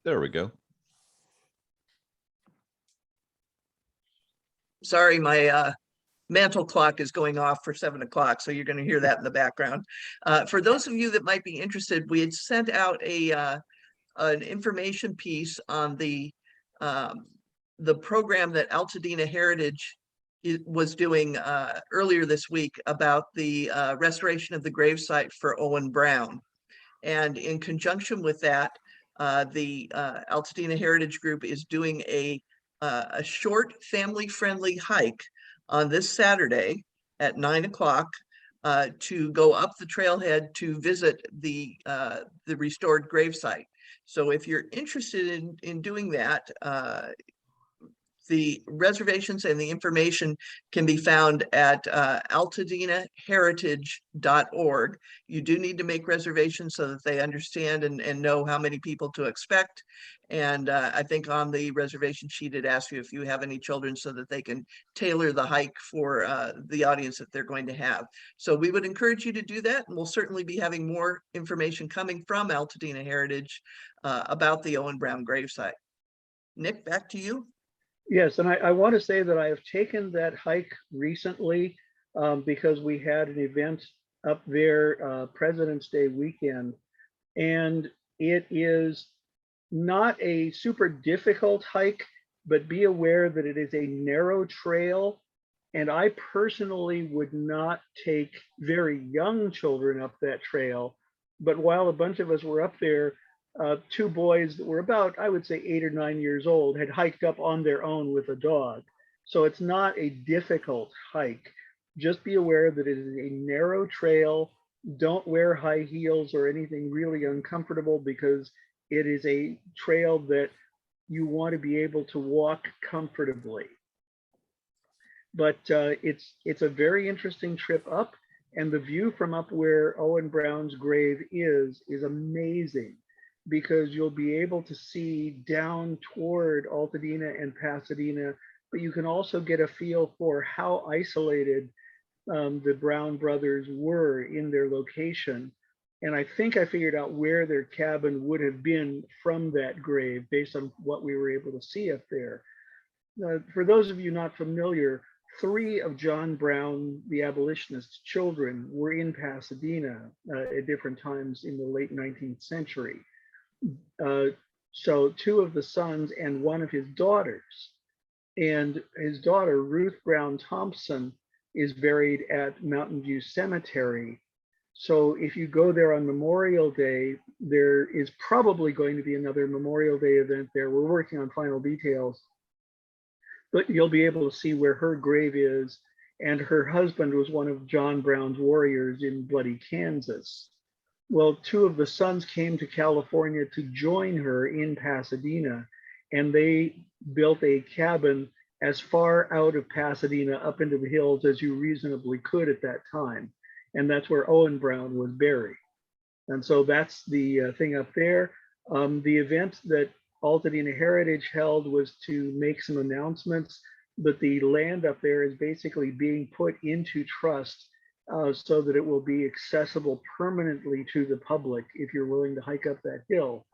There we go. Sorry, my mantle clock is going off for 7 o'clock, so you're going to hear that in the background. For those of you that might be interested, we had sent out an information piece on the program that Altadena Heritage was doing earlier this week about the restoration of the gravesite for Owen Brown. And in conjunction with that, the Altadena Heritage Group is doing a short family-friendly hike on this Saturday at 9 o'clock to go up the trailhead to visit the restored gravesite. So if you're interested in doing that, the reservations and the information can be found at altadenaheritage.org. You do need to make reservations so that they understand and know how many people to expect. And I think on the reservation sheet, it asks you if you have any children so that they can tailor the hike for the audience that they're going to have. So we would encourage you to do that. And we'll certainly be having more information coming from Altadena Heritage about the Owen Brown gravesite. Nick, back to you. Yes, and I want to say that I have taken that hike recently because we had an event up there President's Day weekend, and it is not a super difficult hike, but be aware that it is a narrow trail, and I personally would not take very young children up that trail. But while a bunch of us were up there, two boys that were about, I would say 8 or 9 years old, had hiked up on their own with a dog. So it's not a difficult hike. Just be aware that it is a narrow trail. Don't wear high heels or anything really uncomfortable, because it is a trail that you want to be able to walk comfortably. But it's a very interesting trip up, and the view from up where Owen Brown's grave is amazing, because you'll be able to see down toward Altadena and Pasadena, but you can also get a feel for how isolated the Brown brothers were in their location. And I think I figured out where their cabin would have been from that grave based on what we were able to see up there. For those of you not familiar, 3 of John Brown, the abolitionist's children, were in Pasadena at different times in the late 19th century. So 2 of the sons and 1 of his daughters, and his daughter Ruth Brown Thompson is buried at Mountain View Cemetery. So if you go there on Memorial Day, there is probably going to be another Memorial Day event there. We're working on final details, but you'll be able to see where her grave is. And her husband was one of John Brown's warriors in Bloody Kansas. Well, 2 of the sons came to California to join her in Pasadena, and they built a cabin as far out of Pasadena up into the hills as you reasonably could at that time. And that's where Owen Brown was buried. And so that's the thing up there. The event that Altadena Heritage held was to make some announcements, but the land up there is basically being put into trust so that it will be accessible permanently to the public if you're willing to hike up that hill.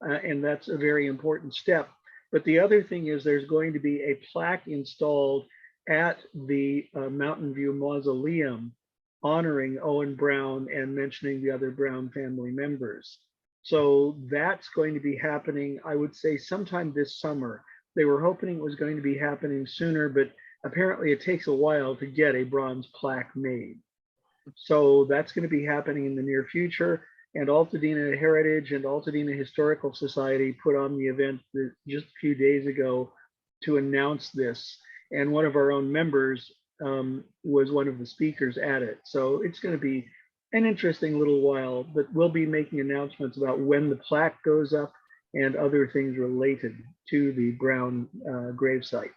And that's a very important step. But the other thing is there's going to be a plaque installed at the Mountain View Mausoleum honoring Owen Brown and mentioning the other Brown family members. So that's going to be happening, I would say, sometime this summer. They were hoping it was going to be happening sooner, but apparently it takes a while to get a bronze plaque made. So that's going to be happening in the near future. And Altadena Heritage and Altadena Historical Society put on the event just a few days ago to announce this. And one of our own members was one of the speakers at it. So it's going to be an interesting little while, but we'll be making announcements about when the plaque goes up and other things related to the Brown gravesite.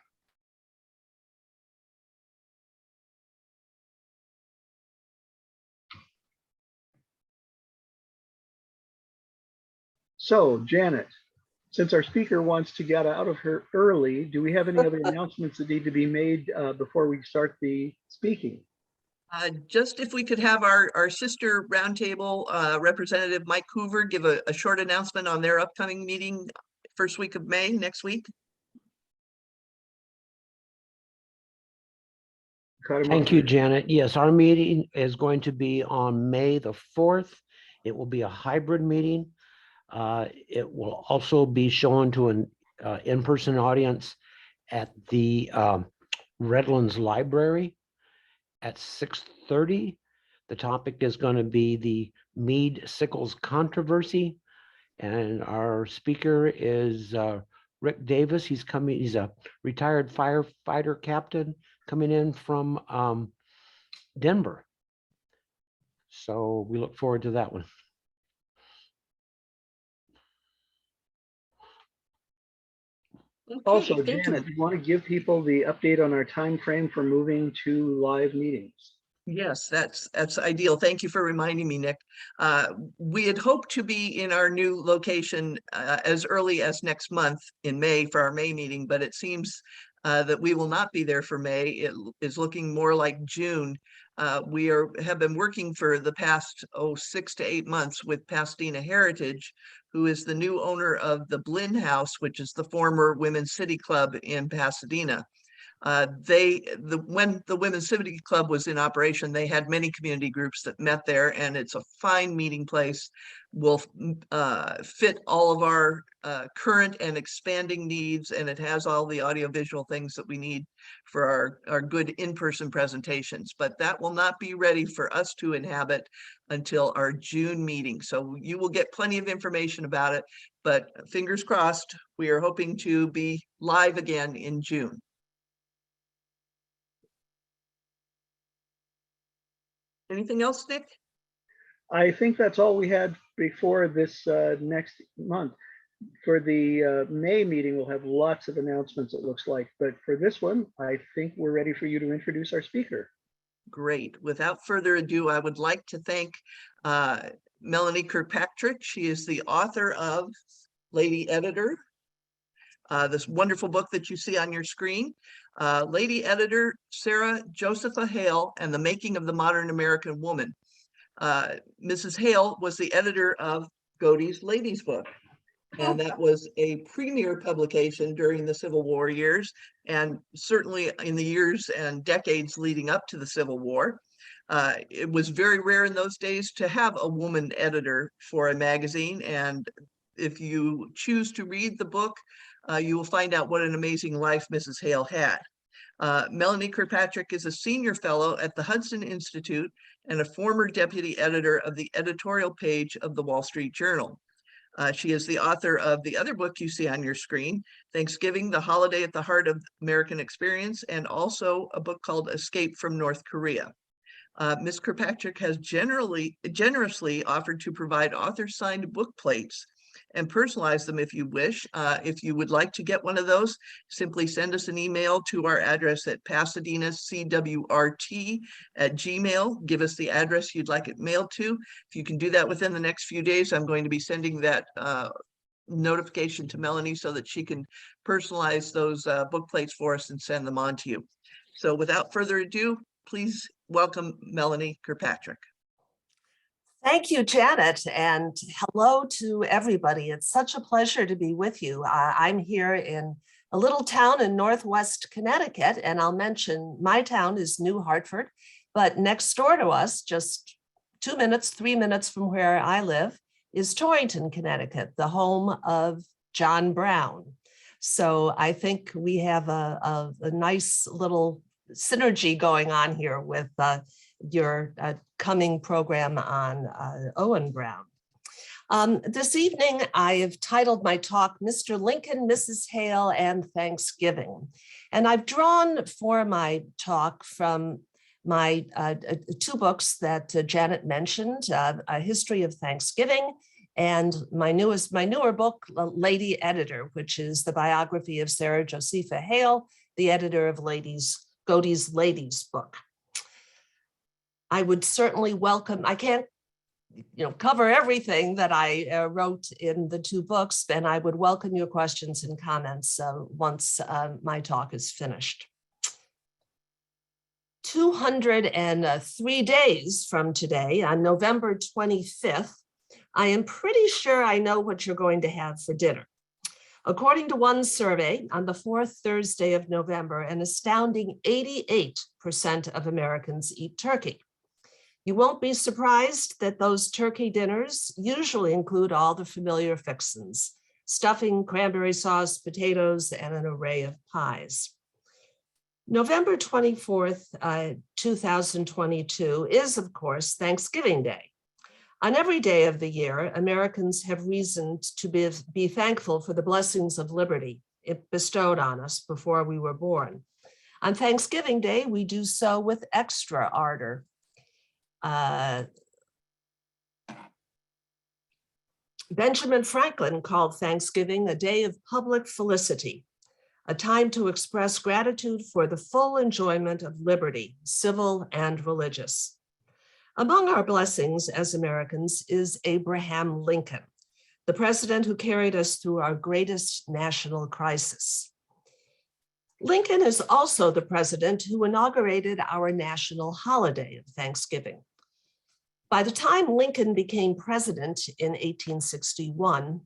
So, Janet, since our speaker wants to get out of here early, do we have any other announcements that need to be made before we start the speaking? Just if we could have our sister roundtable representative Mike Hoover give a short announcement on their upcoming meeting first week of May, next week? Thank you, Janet. Yes, our meeting is going to be on May the 4th. It will be a hybrid meeting. It will also be shown to an in-person audience at the Redlands Library at 6:30. The topic is going to be the Meade-Sickles controversy. And our speaker is Rick Davis. He's a retired firefighter captain coming in from Denver. So we look forward to that one. Okay, Also, thank Janet, you. do you want to give people the update on our time frame for moving to live meetings? Yes, that's ideal. Thank you for reminding me, Nick. We had hoped to be in our new location as early as next month in May for our May meeting, but it seems that we will not be there for May. It is looking more like June. We have been working for the past 6 to 8 months with Pasadena Heritage, who is the new owner of the Blinn House, which is the former Women's City Club in Pasadena. When the Women's City Club was in operation, they had many community groups that met there, and it's a fine meeting place. Will fit all of our current and expanding needs, and it has all the audiovisual things that we need for our good in-person presentations. But that will not be ready for us to inhabit until our June meeting. So you will get plenty of information about it, but fingers crossed, we are hoping to be live again in June. Anything else, Nick? I think that's all we had before this next month. For the May meeting, we'll have lots of announcements, it looks like. But for this one, I think we're ready for you to introduce our speaker. Great. Without further ado, I would like to thank Melanie Kirkpatrick. She is the author of Lady Editor, this wonderful book that you see on your screen. Lady Editor, Sarah Josepha Hale, and the Making of the Modern American Woman. Mrs. Hale was the editor of Godey's Ladies Book, and that was a premier publication during the Civil War years, and certainly in the years and decades leading up to the Civil War. It was very rare in those days to have a woman editor for a magazine, and if you choose to read the book, you will find out what an amazing life Mrs. Hale had. Melanie Kirkpatrick is a senior fellow at the Hudson Institute and a former deputy editor of the editorial page of the Wall Street Journal. She is the author of the other book you see on your screen, Thanksgiving, the Holiday at the Heart of American Experience, and also a book called Escape from North Korea. Ms. Kirkpatrick has generously offered to provide author-signed book plates and personalize them if you wish. If you would like to get one of those, simply send us an email to our address at pasadenacwrt@gmail. Give us the address you'd like it mailed to. If you can do that within the next few days, I'm going to be sending that notification to Melanie so that she can personalize those book plates for us and send them on to you. So without further ado, please welcome Melanie Kirkpatrick. Thank you, Janet, and hello to everybody. It's such a pleasure to be with you. I'm here in a little town in Northwest Connecticut, and I'll mention my town is New Hartford, but next door to us, just 2 minutes, 3 minutes from where I live, is Torrington, Connecticut, the home of John Brown. So I think we have a nice little synergy going on here with your coming program on Owen Brown. This evening, I have titled my talk, Mr. Lincoln, Mrs. Hale, and Thanksgiving. And I've drawn for my talk from my 2 books that Janet mentioned, A History of Thanksgiving, and my newer book, Lady Editor, which is the biography of Sarah Josepha Hale, the editor of Godey's Ladies Book. I would certainly welcome, I can't cover everything that I wrote in the 2 books, and I would welcome your questions and comments once my talk is finished. 203 days from today, on November 25th, I am pretty sure I know what you're going to have for dinner. According to one survey, on the fourth Thursday of November, an astounding 88% of Americans eat turkey. You won't be surprised that those turkey dinners usually include all the familiar fixins: stuffing, cranberry sauce, potatoes, and an array of pies. November 24th, 2022 is, of course, Thanksgiving Day. On every day of the year, Americans have reason to be thankful for the blessings of liberty it bestowed on us before we were born. On Thanksgiving Day, we do so with extra ardor. Benjamin Franklin called Thanksgiving a day of public felicity, a time to express gratitude for the full enjoyment of liberty, civil and religious. Among our blessings as Americans is Abraham Lincoln, the president who carried us through our greatest national crisis. Lincoln is also the president who inaugurated our national holiday of Thanksgiving. By the time Lincoln became president in 1861,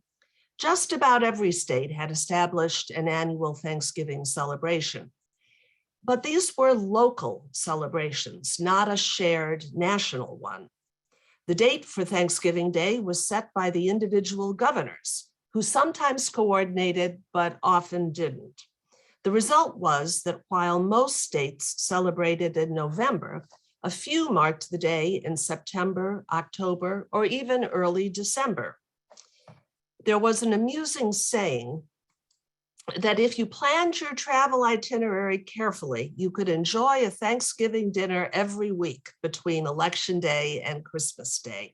just about every state had established an annual Thanksgiving celebration. But these were local celebrations, not a shared national one. The date for Thanksgiving Day was set by the individual governors, who sometimes coordinated but often didn't. The result was that while most states celebrated in November, a few marked the day in September, October, or even early December. There was an amusing saying that if you planned your travel itinerary carefully, you could enjoy a Thanksgiving dinner every week between Election Day and Christmas Day.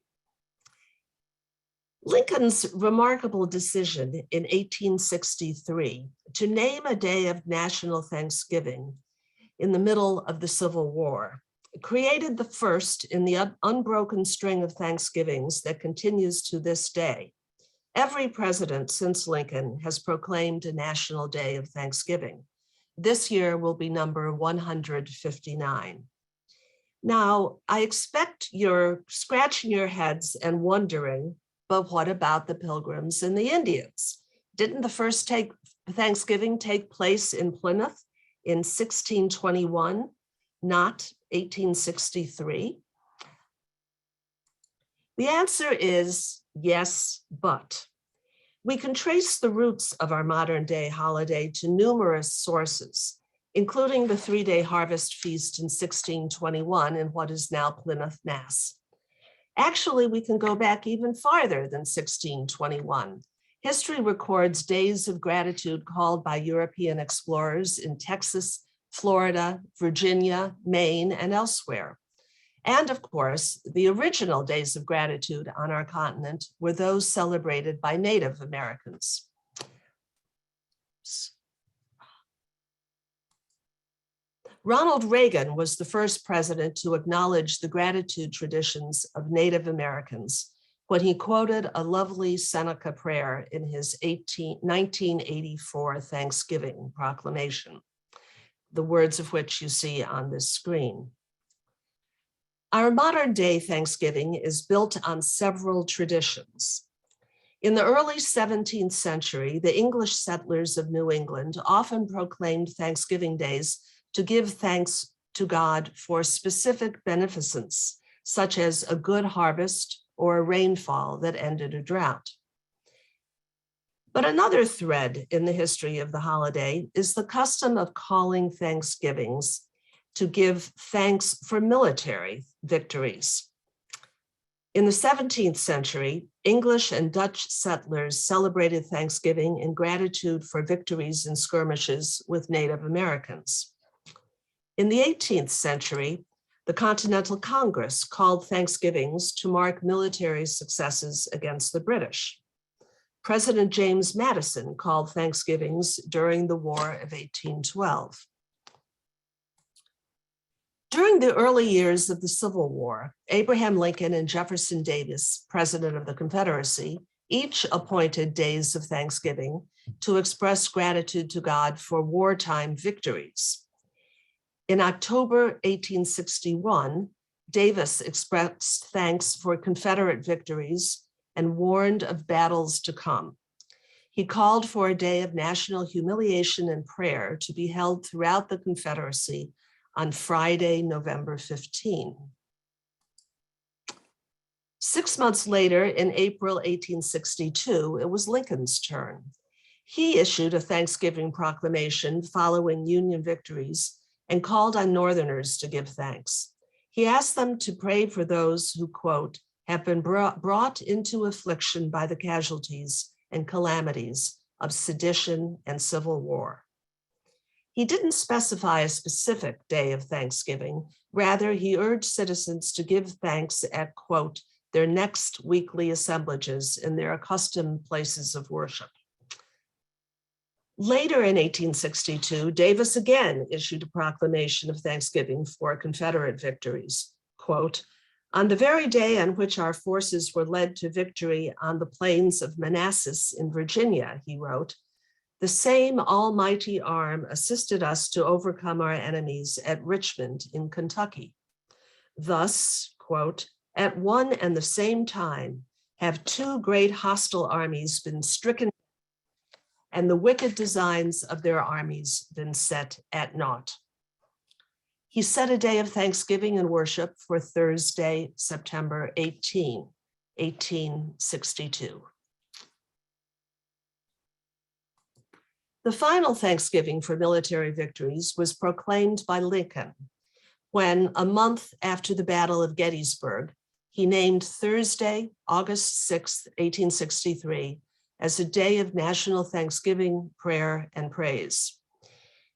Lincoln's remarkable decision in 1863 to name a day of national Thanksgiving in the middle of the Civil War created the first in the unbroken string of Thanksgivings that continues to this day. Every president since Lincoln has proclaimed a national day of Thanksgiving. This year will be number 159. Now, I expect you're scratching your heads and wondering, but what about the Pilgrims and the Indians? Didn't the first Thanksgiving take place in Plymouth in 1621, not 1863? The answer is yes, but. We can trace the roots of our modern day holiday to numerous sources, including the three-day harvest feast in 1621 in what is now Plymouth, Mass. Actually, we can go back even farther than 1621. History records days of gratitude called by European explorers in Texas, Florida, Virginia, Maine, and elsewhere. And of course, the original days of gratitude on our continent were those celebrated by Native Americans. Ronald Reagan was the first president to acknowledge the gratitude traditions of Native Americans when he quoted a lovely Seneca prayer in his 1984 Thanksgiving proclamation, the words of which you see on this screen. Our modern day Thanksgiving is built on several traditions. In the early 17th century, the English settlers of New England often proclaimed Thanksgiving days to give thanks to God for specific beneficence, such as a good harvest or a rainfall that ended a drought. But another thread in the history of the holiday is the custom of calling Thanksgivings to give thanks for military victories. In the 17th century, English and Dutch settlers celebrated Thanksgiving in gratitude for victories in skirmishes with Native Americans. In the 18th century, the Continental Congress called Thanksgivings to mark military successes against the British. President James Madison called Thanksgivings during the War of 1812. During the early years of the Civil War, Abraham Lincoln and Jefferson Davis, President of the Confederacy, each appointed days of Thanksgiving to express gratitude to God for wartime victories. In October 1861, Davis expressed thanks for Confederate victories and warned of battles to come. He called for a day of national humiliation and prayer to be held throughout the Confederacy on Friday, November 15. 6 months later, in April 1862, it was Lincoln's turn. He issued a Thanksgiving proclamation following Union victories and called on Northerners to give thanks. He asked them to pray for those who, quote, have been brought into affliction by the casualties and calamities of sedition and civil war. He didn't specify a specific day of Thanksgiving. Rather, he urged citizens to give thanks at, quote, their next weekly assemblages in their accustomed places of worship. Later in 1862, Davis again issued a proclamation of thanksgiving for Confederate victories. Quote, on the very day on which our forces were led to victory on the plains of Manassas in Virginia, he wrote, the same almighty arm assisted us to overcome our enemies at Richmond in Kentucky. Thus, quote, at one and the same time have two great hostile armies been stricken and the wicked designs of their armies been set at naught. He set a day of thanksgiving and worship for Thursday, September 18, 1862. The final Thanksgiving for military victories was proclaimed by Lincoln when, a month after the Battle of Gettysburg, he named Thursday, August 6, 1863, as a day of national thanksgiving, prayer, and praise.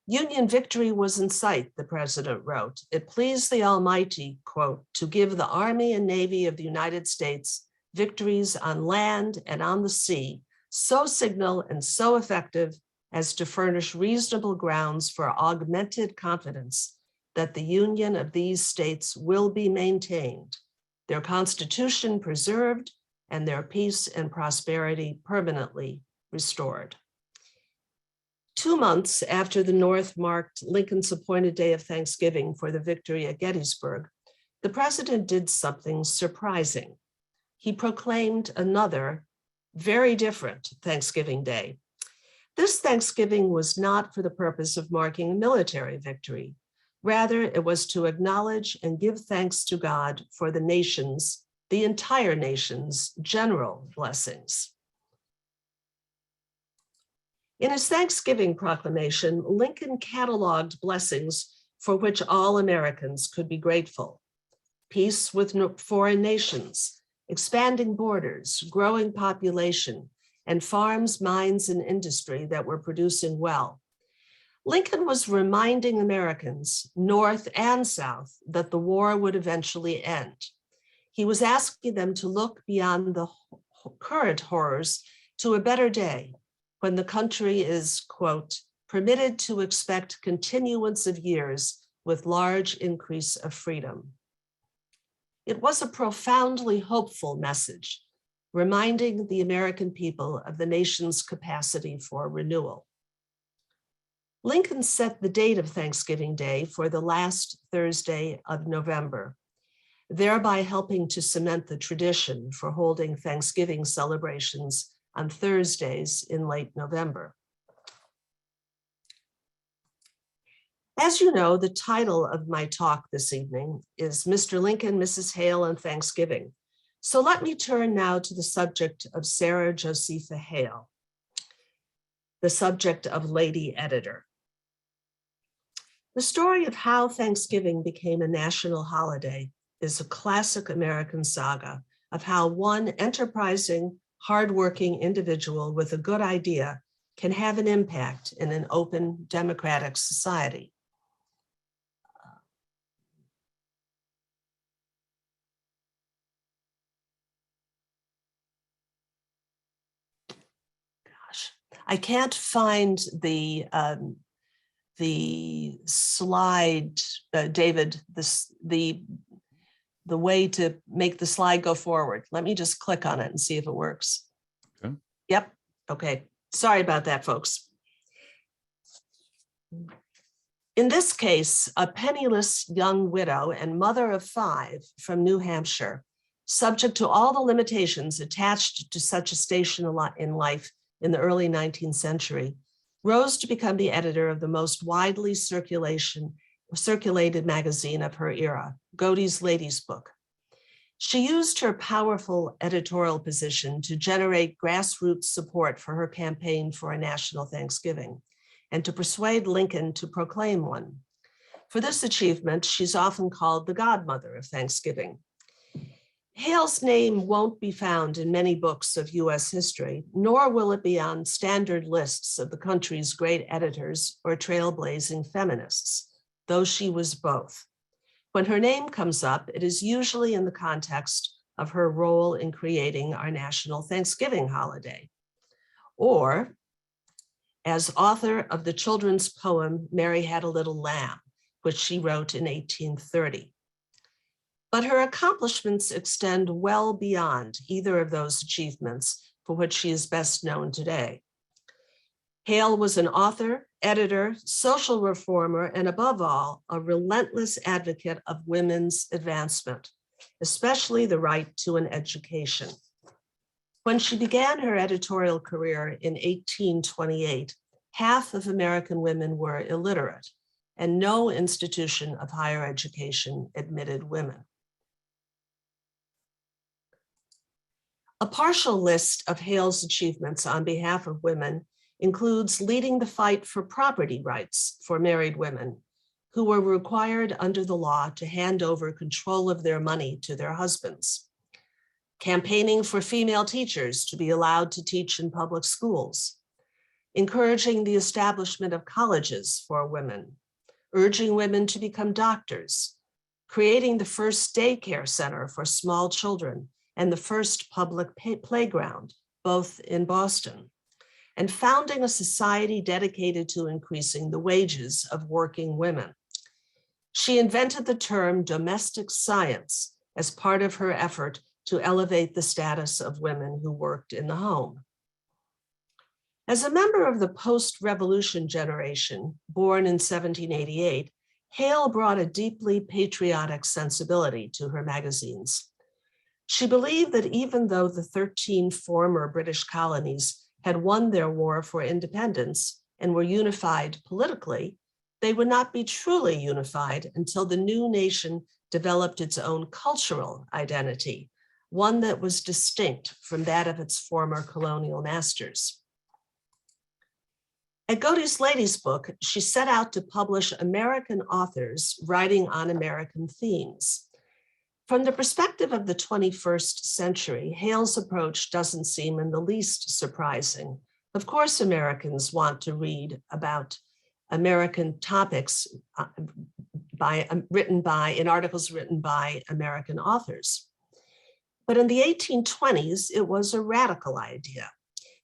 Union victory was in sight, the president wrote. It pleased the Almighty, quote, to give the Army and Navy of the United States victories on land and on the sea, so signal and so effective as to furnish reasonable grounds for augmented confidence that the union of these states will be maintained, their constitution preserved, and their peace and prosperity permanently restored. 2 months after the North marked Lincoln's appointed day of Thanksgiving for the victory at Gettysburg, the president did something surprising. He proclaimed another, very different Thanksgiving Day. This Thanksgiving was not for the purpose of marking a military victory. Rather, it was to acknowledge and give thanks to God for the nation's, the entire nation's, general blessings. In his Thanksgiving proclamation, Lincoln cataloged blessings for which all Americans could be grateful. Peace with foreign nations, expanding borders, growing population, and farms, mines, and industry that were producing well. Lincoln was reminding Americans, North and South, that the war would eventually end. He was asking them to look beyond the current horrors to a better day, when the country is, quote, permitted to expect continuance of years with large increase of freedom. It was a profoundly hopeful message, reminding the American people of the nation's capacity for renewal. Lincoln set the date of Thanksgiving Day for the last Thursday of November, thereby helping to cement the tradition for holding Thanksgiving celebrations on Thursdays in late November. As you know, the title of my talk this evening is Mr. Lincoln, Mrs. Hale, and Thanksgiving. So let me turn now to the subject of Sarah Josepha Hale, the subject of Lady Editor. The story of how Thanksgiving became a national holiday is a classic American saga of how one enterprising, hardworking individual with a good idea can have an impact in an open, democratic society. Gosh, I can't find the slide, David, the way to make the slide go forward. Let me just click on it and see if it works. Okay. Yep. Okay. Sorry about that, folks. In this case, a penniless young widow and mother of 5 from New Hampshire, subject to all the limitations attached to such a station in life in the early 19th century, rose to become the editor of the most widely circulated magazine of her era, Godey's Lady's Book. She used her powerful editorial position to generate grassroots support for her campaign for a national Thanksgiving and to persuade Lincoln to proclaim one. For this achievement, she's often called the godmother of Thanksgiving. Hale's name won't be found in many books of US history, nor will it be on standard lists of the country's great editors or trailblazing feminists, though she was both. When her name comes up, it is usually in the context of her role in creating our national Thanksgiving holiday, or as author of the children's poem, Mary Had a Little Lamb, which she wrote in 1830. But her accomplishments extend well beyond either of those achievements for which she is best known today. Hale was an author, editor, social reformer, and above all, a relentless advocate of women's advancement, especially the right to an education. When she began her editorial career in 1828, half of American women were illiterate, and no institution of higher education admitted women. A partial list of Hale's achievements on behalf of women includes leading the fight for property rights for married women who were required under the law to hand over control of their money to their husbands, campaigning for female teachers to be allowed to teach in public schools, encouraging the establishment of colleges for women, urging women to become doctors, creating the first daycare center for small children and the first public playground, both in Boston, and founding a society dedicated to increasing the wages of working women. She invented the term domestic science as part of her effort to elevate the status of women who worked in the home. As a member of the post-revolution generation, born in 1788, Hale brought a deeply patriotic sensibility to her magazines. She believed that even though the 13 former British colonies had won their war for independence and were unified politically, they would not be truly unified until the new nation developed its own cultural identity, one that was distinct from that of its former colonial masters. At Godey's Lady's Book, she set out to publish American authors writing on American themes. From the perspective of the 21st century, Hale's approach doesn't seem in the least surprising. Of course, Americans want to read about American topics in articles written by American authors. But in the 1820s, it was a radical idea.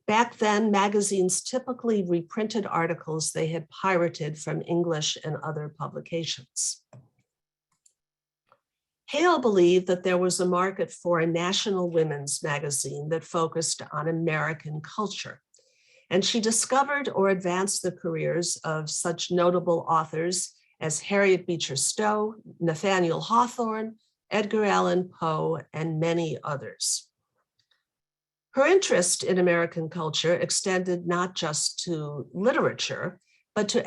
Back then, magazines typically reprinted articles they had pirated from English and other publications. Hale believed that there was a market for a national women's magazine that focused on American culture, and she discovered or advanced the careers of such notable authors as Harriet Beecher Stowe, Nathaniel Hawthorne, Edgar Allan Poe, and many others. Her interest in American culture extended not just to literature, but to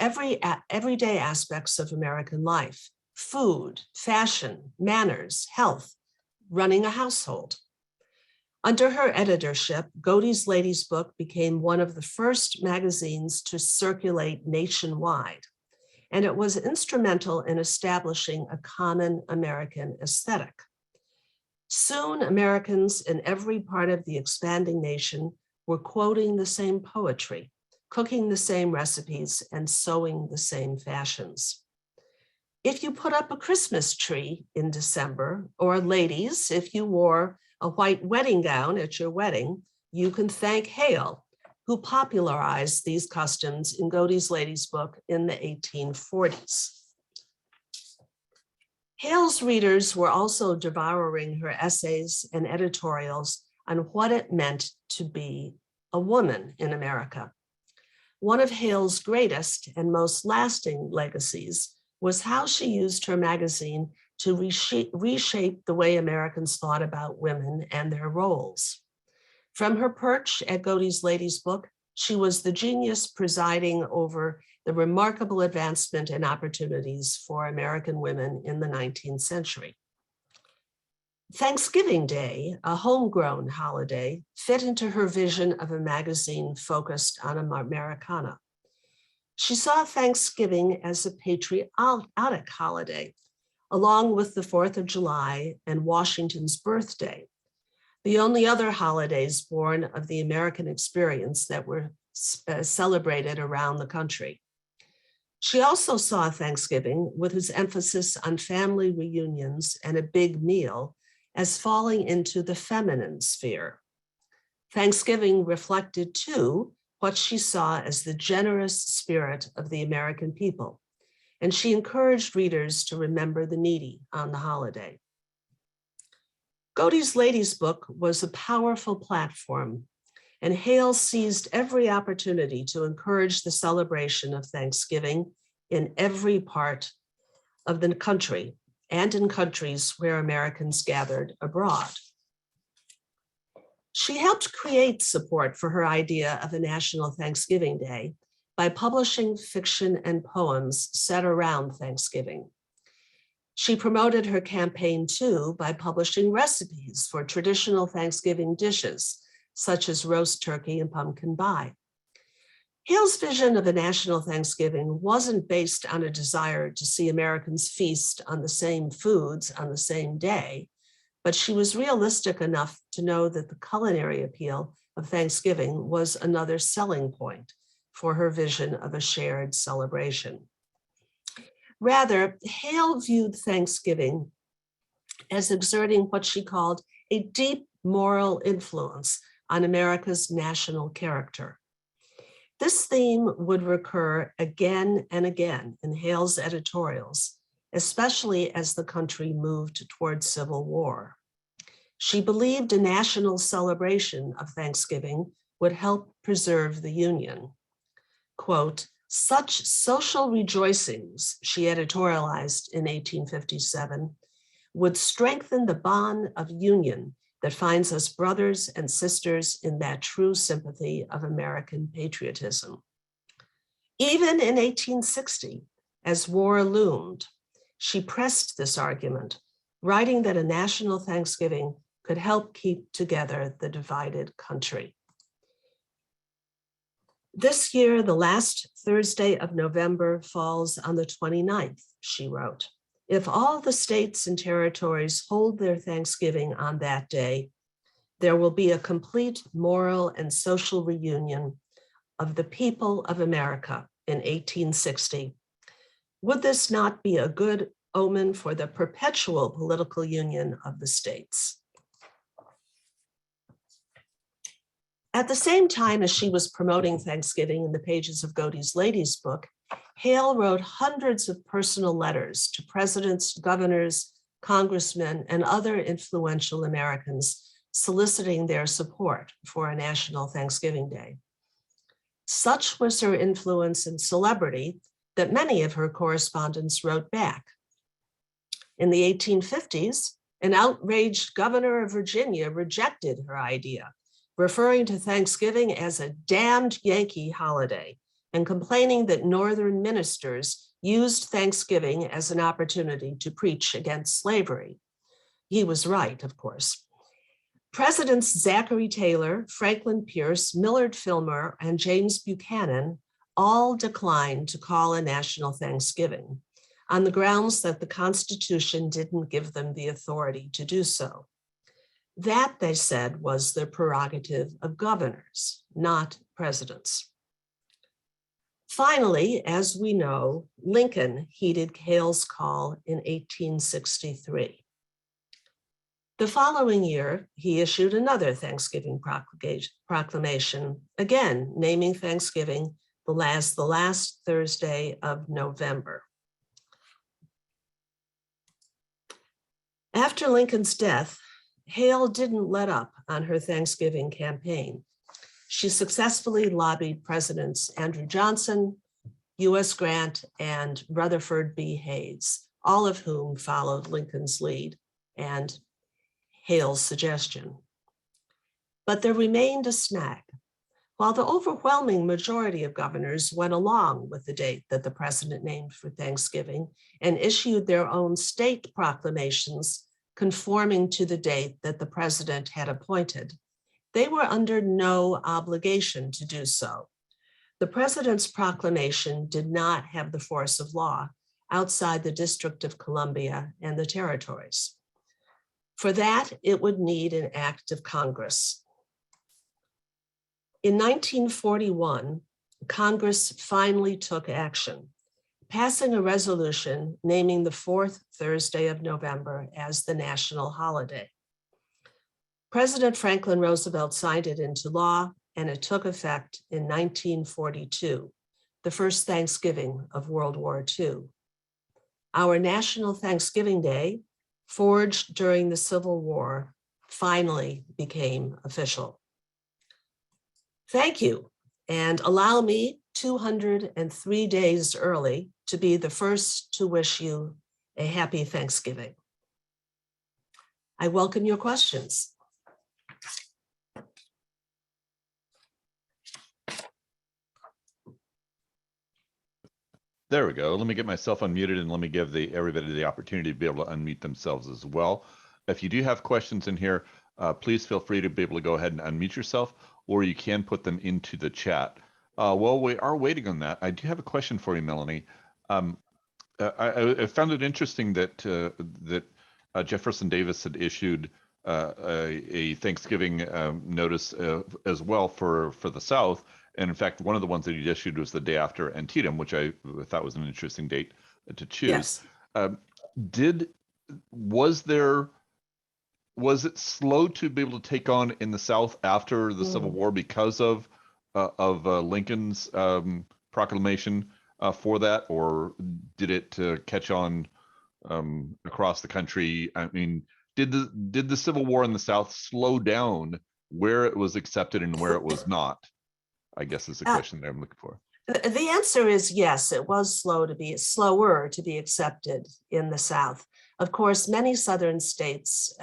everyday aspects of American life: food, fashion, manners, health, running a household. Under her editorship, Godey's Lady's Book became one of the first magazines to circulate nationwide, and it was instrumental in establishing a common American aesthetic. Soon, Americans in every part of the expanding nation were quoting the same poetry, cooking the same recipes, and sewing the same fashions. If you put up a Christmas tree in December, or ladies, if you wore a white wedding gown at your wedding, you can thank Hale, who popularized these customs in Godey's Lady's Book in the 1840s. Hale's readers were also devouring her essays and editorials on what it meant to be a woman in America. One of Hale's greatest and most lasting legacies was how she used her magazine to reshape the way Americans thought about women and their roles. From her perch at Godey's Lady's Book, She was the genius presiding over the remarkable advancement and opportunities for American women in the 19th century. Thanksgiving Day, a homegrown holiday, fit into her vision of a magazine focused on Americana. She saw Thanksgiving as a patriotic holiday, along with the 4th of July and Washington's birthday, the only other holidays born of the American experience that were celebrated around the country. She also saw Thanksgiving, with its emphasis on family reunions and a big meal, as falling into the feminine sphere. Thanksgiving reflected, too, what she saw as the generous spirit of the American people, and she encouraged readers to remember the needy on the holiday. Godey's Ladies Book was a powerful platform, and Hale seized every opportunity to encourage the celebration of Thanksgiving in every part of the country and in countries where Americans gathered abroad. She helped create support for her idea of a National Thanksgiving Day by publishing fiction and poems set around Thanksgiving. She promoted her campaign too by publishing recipes for traditional Thanksgiving dishes, such as roast turkey and pumpkin pie. Hale's vision of a national Thanksgiving wasn't based on a desire to see Americans feast on the same foods on the same day, but she was realistic enough to know that the culinary appeal of Thanksgiving was another selling point for her vision of a shared celebration. Rather, Hale viewed Thanksgiving as exerting what she called a deep moral influence on America's national character. This theme would recur again and again in Hale's editorials, especially as the country moved towards civil war. She believed a national celebration of Thanksgiving would help preserve the Union. Quote, "Such social rejoicings," she editorialized in 1857, "would strengthen the bond of union that finds us brothers and sisters in that true sympathy of American patriotism." Even in 1860, as war loomed, she pressed this argument, writing that a national Thanksgiving could help keep together the divided country. This year, the last Thursday of November falls on the 29th, she wrote. If all the states and territories hold their Thanksgiving on that day, there will be a complete moral and social reunion of the people of America in 1860. Would this not be a good omen for the perpetual political union of the states? At the same time as she was promoting Thanksgiving in the pages of Godey's Ladies Book, Hale wrote hundreds of personal letters to presidents, governors, congressmen, and other influential Americans soliciting their support for a national Thanksgiving Day. Such was her influence and celebrity that many of her correspondents wrote back. In the 1850s, an outraged governor of Virginia rejected her idea, referring to Thanksgiving as a damned Yankee holiday and complaining that Northern ministers used Thanksgiving as an opportunity to preach against slavery. He was right, of course. Presidents Zachary Taylor, Franklin Pierce, Millard Fillmore, and James Buchanan all declined to call a national Thanksgiving on the grounds that the Constitution didn't give them the authority to do so. That, they said, was the prerogative of governors, not presidents. Finally, as we know, Lincoln heeded Hale's call in 1863. The following year, he issued another Thanksgiving proclamation, again naming Thanksgiving the last Thursday of November. After Lincoln's death, Hale didn't let up on her Thanksgiving campaign. She successfully lobbied Presidents Andrew Johnson, U.S. Grant, and Rutherford B. Hayes, all of whom followed Lincoln's lead and Hale's suggestion. But there remained a snag. while the overwhelming majority of governors went along with the date that the president named for Thanksgiving and issued their own state proclamations conforming to the date that the president had appointed, they were under no obligation to do so. The president's proclamation did not have the force of law outside the District of Columbia and the territories. For that, it would need an act of Congress. In 1941, Congress finally took action, passing a resolution naming the fourth Thursday of November as the national holiday. President Franklin Roosevelt signed it into law, and it took effect in 1942, the first Thanksgiving of World War II. Our National Thanksgiving Day, forged during the Civil War, finally became official. Thank you, and allow me 203 days early to be the first to wish you a happy Thanksgiving. I welcome your questions. There we go. Let me get myself unmuted and let me give everybody the opportunity to be able to unmute themselves as well. If you do have questions in here, please feel free to be able to go ahead and unmute yourself, or you can put them into the chat. While we are waiting on that, I do have a question for you, Melanie. I found it interesting that Jefferson Davis had issued a Thanksgiving notice as well for the South. And in fact, one of the ones that he issued was the day after Antietam, which I thought was an interesting date to choose. Yes. Was it slow to be able to take on in the South after the Civil War because of Lincoln's proclamation for that, or did it catch on across the country? I mean, did the Civil War in the South slow down where it was accepted and where it was not? I guess is the question that I'm looking for. The answer is yes, it was slower to be accepted in the South. Of course, many Southern states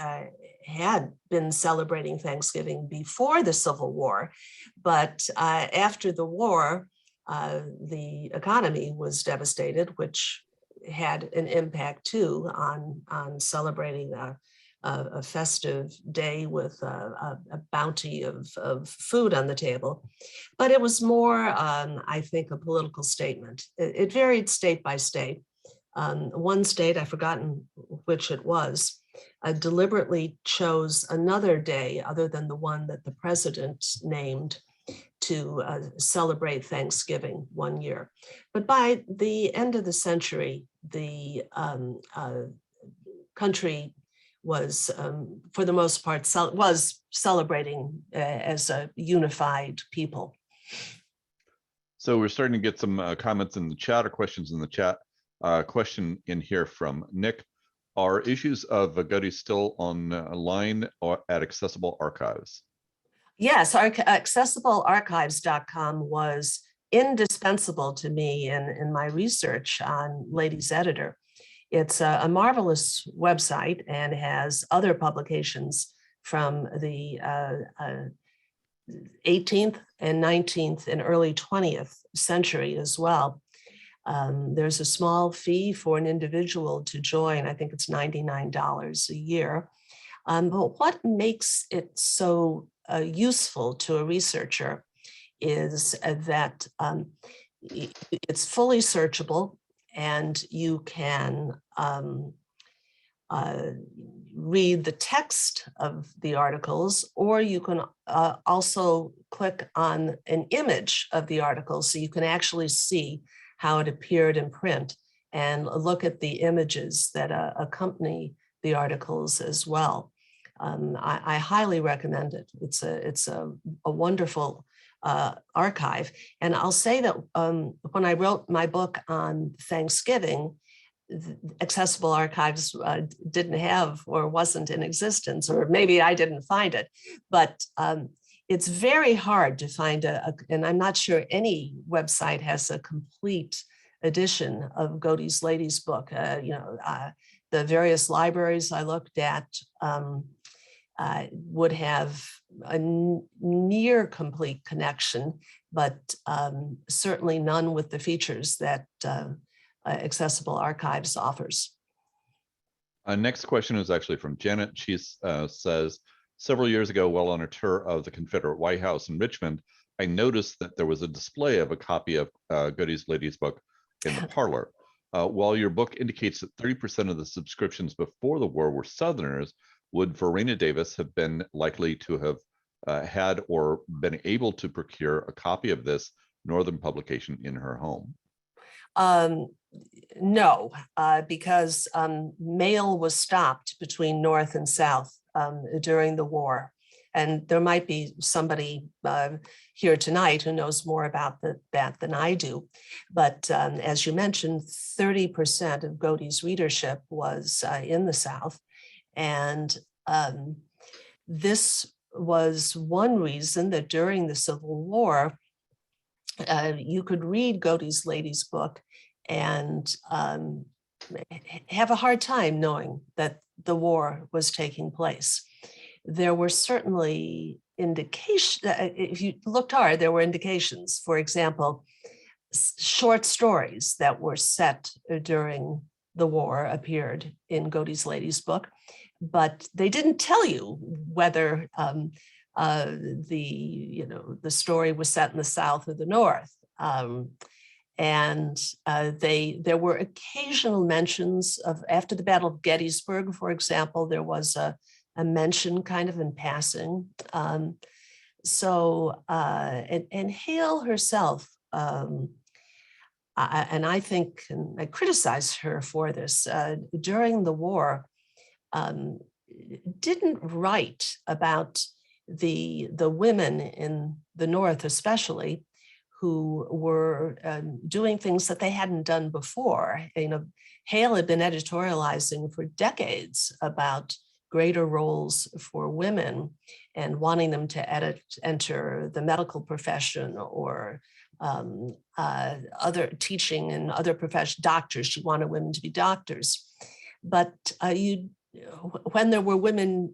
had been celebrating Thanksgiving before the Civil War, but after the war, the economy was devastated, which had an impact too on celebrating a festive day with a bounty of food on the table. But it was more, I think, a political statement. It varied state by state. One state, I've forgotten which it was, deliberately chose another day other than the one that the president named to celebrate Thanksgiving one year. But by the end of the century, the country was, for the most part, was celebrating as a unified people. So we're starting to get some comments in the chat or questions in the chat. Question in here from Nick. Are issues of Godey still online or at Accessible Archives? Yes, accessiblearchives.com was indispensable to me in my research on Ladies Editor. It's a marvelous website and has other publications from the 18th and 19th and early 20th century as well. There's a small fee for an individual to join. I think it's $99 a year. But what makes it so useful to a researcher is that it's fully searchable, and you can read the text of the articles, or you can also click on an image of the article so you can actually see how it appeared in print and look at the images that accompany the articles as well. I highly recommend it. It's a wonderful archive. And I'll say that when I wrote my book on Thanksgiving, Accessible Archives didn't have or wasn't in existence, or maybe I didn't find it, but it's very hard to find and I'm not sure any website has a complete edition of Godey's Ladies book. The various libraries I looked at would have a near complete connection, but certainly none with the features that Accessible Archives offers. Next question is actually from Janet. She says, several years ago, while on a tour of the Confederate White House in Richmond, I noticed that there was a display of a copy of Godey's Lady's Book in the parlor. While your book indicates that 30% of the subscriptions before the war were Southerners, would Verena Davis have been likely to have had or been able to procure a copy of this Northern publication in her home? No, because mail was stopped between North and South during the war. And there might be somebody here tonight who knows more about that than I do. But as you mentioned, 30% of Godey's readership was in the South. And this was one reason that during the Civil War, you could read Godey's Lady's Book and have a hard time knowing that the war was taking place. There were certainly indications, if you looked hard, there were indications. For example, short stories that were set during the war appeared in Godey's Lady's Book, but they didn't tell you whether the story was set in the South or the North. There were occasional mentions of, after the Battle of Gettysburg, for example, there was a mention kind of in passing. And Hale herself, and I think, and I criticize her for this, during the war, didn't write about the women in the North, especially, who were doing things that they hadn't done before. Hale had been editorializing for decades about greater roles for women and wanting them to enter the medical profession or other teaching and other professions, doctors. She wanted women to be doctors. But when there were women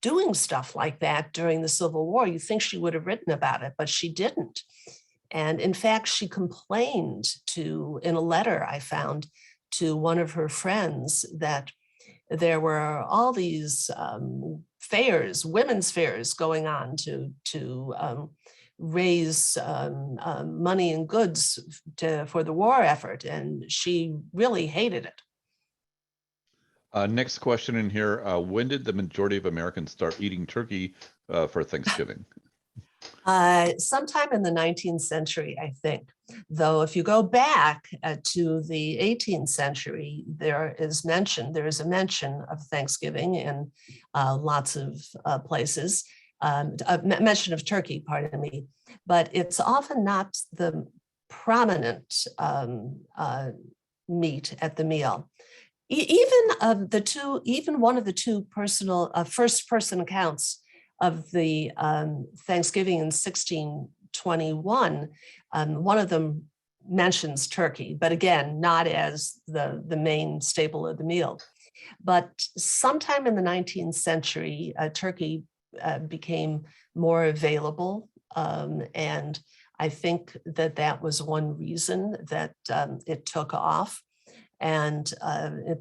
doing stuff like that during the Civil War, you think she would have written about it, but she didn't. And in fact, she complained in a letter I found to one of her friends, that there were all these fairs, women's fairs going on to raise money and goods for the war effort. And she really hated it. Next question in here. When did the majority of Americans start eating turkey for Thanksgiving? Sometime in the 19th century, I think. Though if you go back to the 18th century, there is a mention of Thanksgiving in lots of places, a mention of turkey, pardon me, but it's often not the prominent meat at the meal. Even one of the two first-person accounts of the Thanksgiving in 1621, one of them mentions turkey, but again, not as the main staple of the meal. But sometime in the 19th century, turkey became more available, and I think that was one reason that it took off. And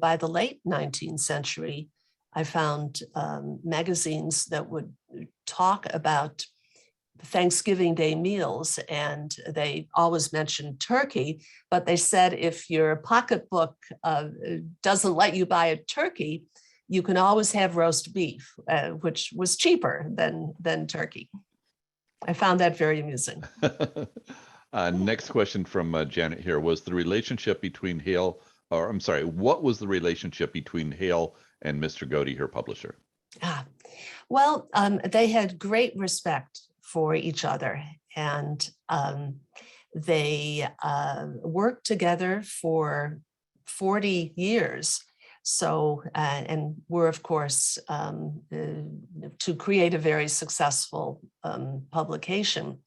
by the late 19th century, I found magazines that would talk about Thanksgiving Day meals, and they always mentioned turkey, but they said if your pocketbook doesn't let you buy a turkey, you can always have roast beef, which was cheaper than turkey. I found that very amusing. Next question from Janet here. What was the relationship between Hale and Mr. Godey, her publisher? Well, they had great respect for each other, and they worked together for 40 years. So, and were, of course, to create a very successful publication.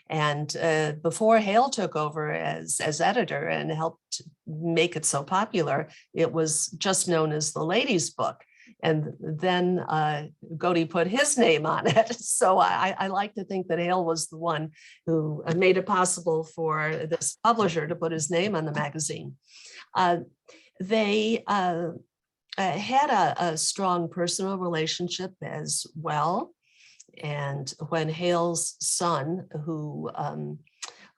And before Hale took over as editor and helped make it so popular, it was just known as the Lady's Book. And then Godey put his name on it. So I like to think that Hale was the one who made it possible for this publisher to put his name on the magazine. They had a strong personal relationship as well. And when Hale's son, who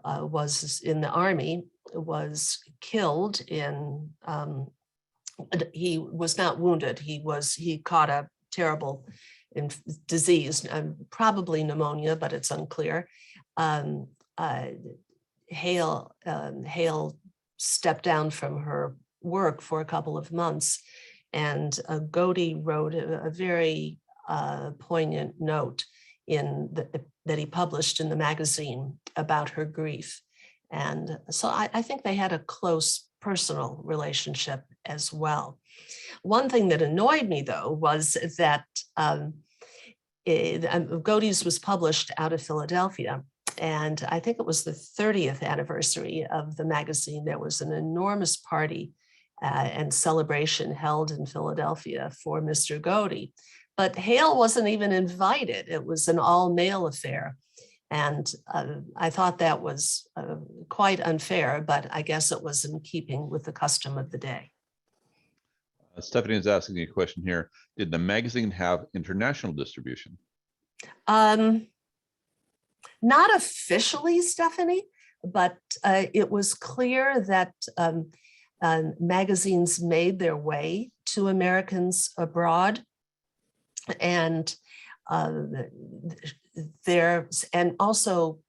was in the army, was killed in, he was not wounded. He caught a terrible disease, probably pneumonia, but it's unclear. Hale stepped down from her work for a couple of months, and Godey wrote a very poignant note that he published in the magazine about her grief. And so I think they had a close personal relationship as well. One thing that annoyed me, though, was that Godey's was published out of Philadelphia. And I think it was the 30th anniversary of the magazine. There was an enormous party and celebration held in Philadelphia for Mr. Godey. But Hale wasn't even invited. It was an all-male affair. And I thought that was quite unfair, but I guess it was in keeping with the custom of the day. Stephanie is asking a question here. Did the magazine have international distribution? Not officially, Stephanie, but it was clear that magazines made their way to Americans abroad. And also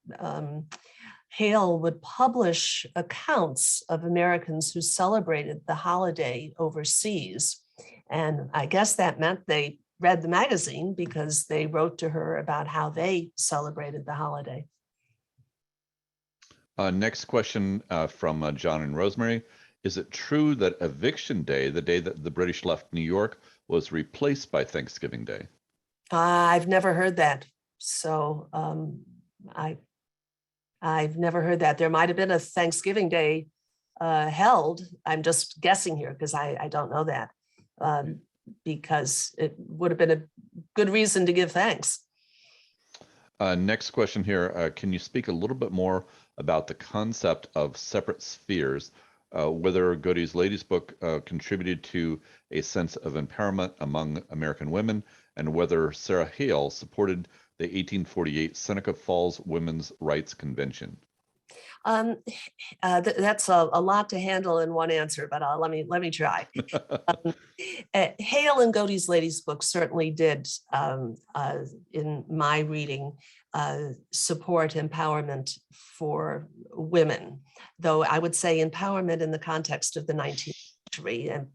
Hale would publish accounts of Americans who celebrated the holiday overseas. And I guess that meant they read the magazine because they wrote to her about how they celebrated the holiday. Next question from John and Rosemary. Is it true that Eviction Day, the day that the British left New York, was replaced by Thanksgiving Day? I've never heard that. So I've never heard that. There might have been a Thanksgiving Day held. I'm just guessing here because I don't know that, because it would have been a good reason to give thanks. Next question here. Can you speak a little bit more about the concept of separate spheres, whether Godey's latest book contributed to a sense of empowerment among American women, and whether Sarah Hale supported the 1848 Seneca Falls Women's Rights Convention? That's a lot to handle in one answer, but let me try. Hale and Godey's latest book certainly did, in my reading, support empowerment for women, though I would say empowerment in the context of the 19th century, and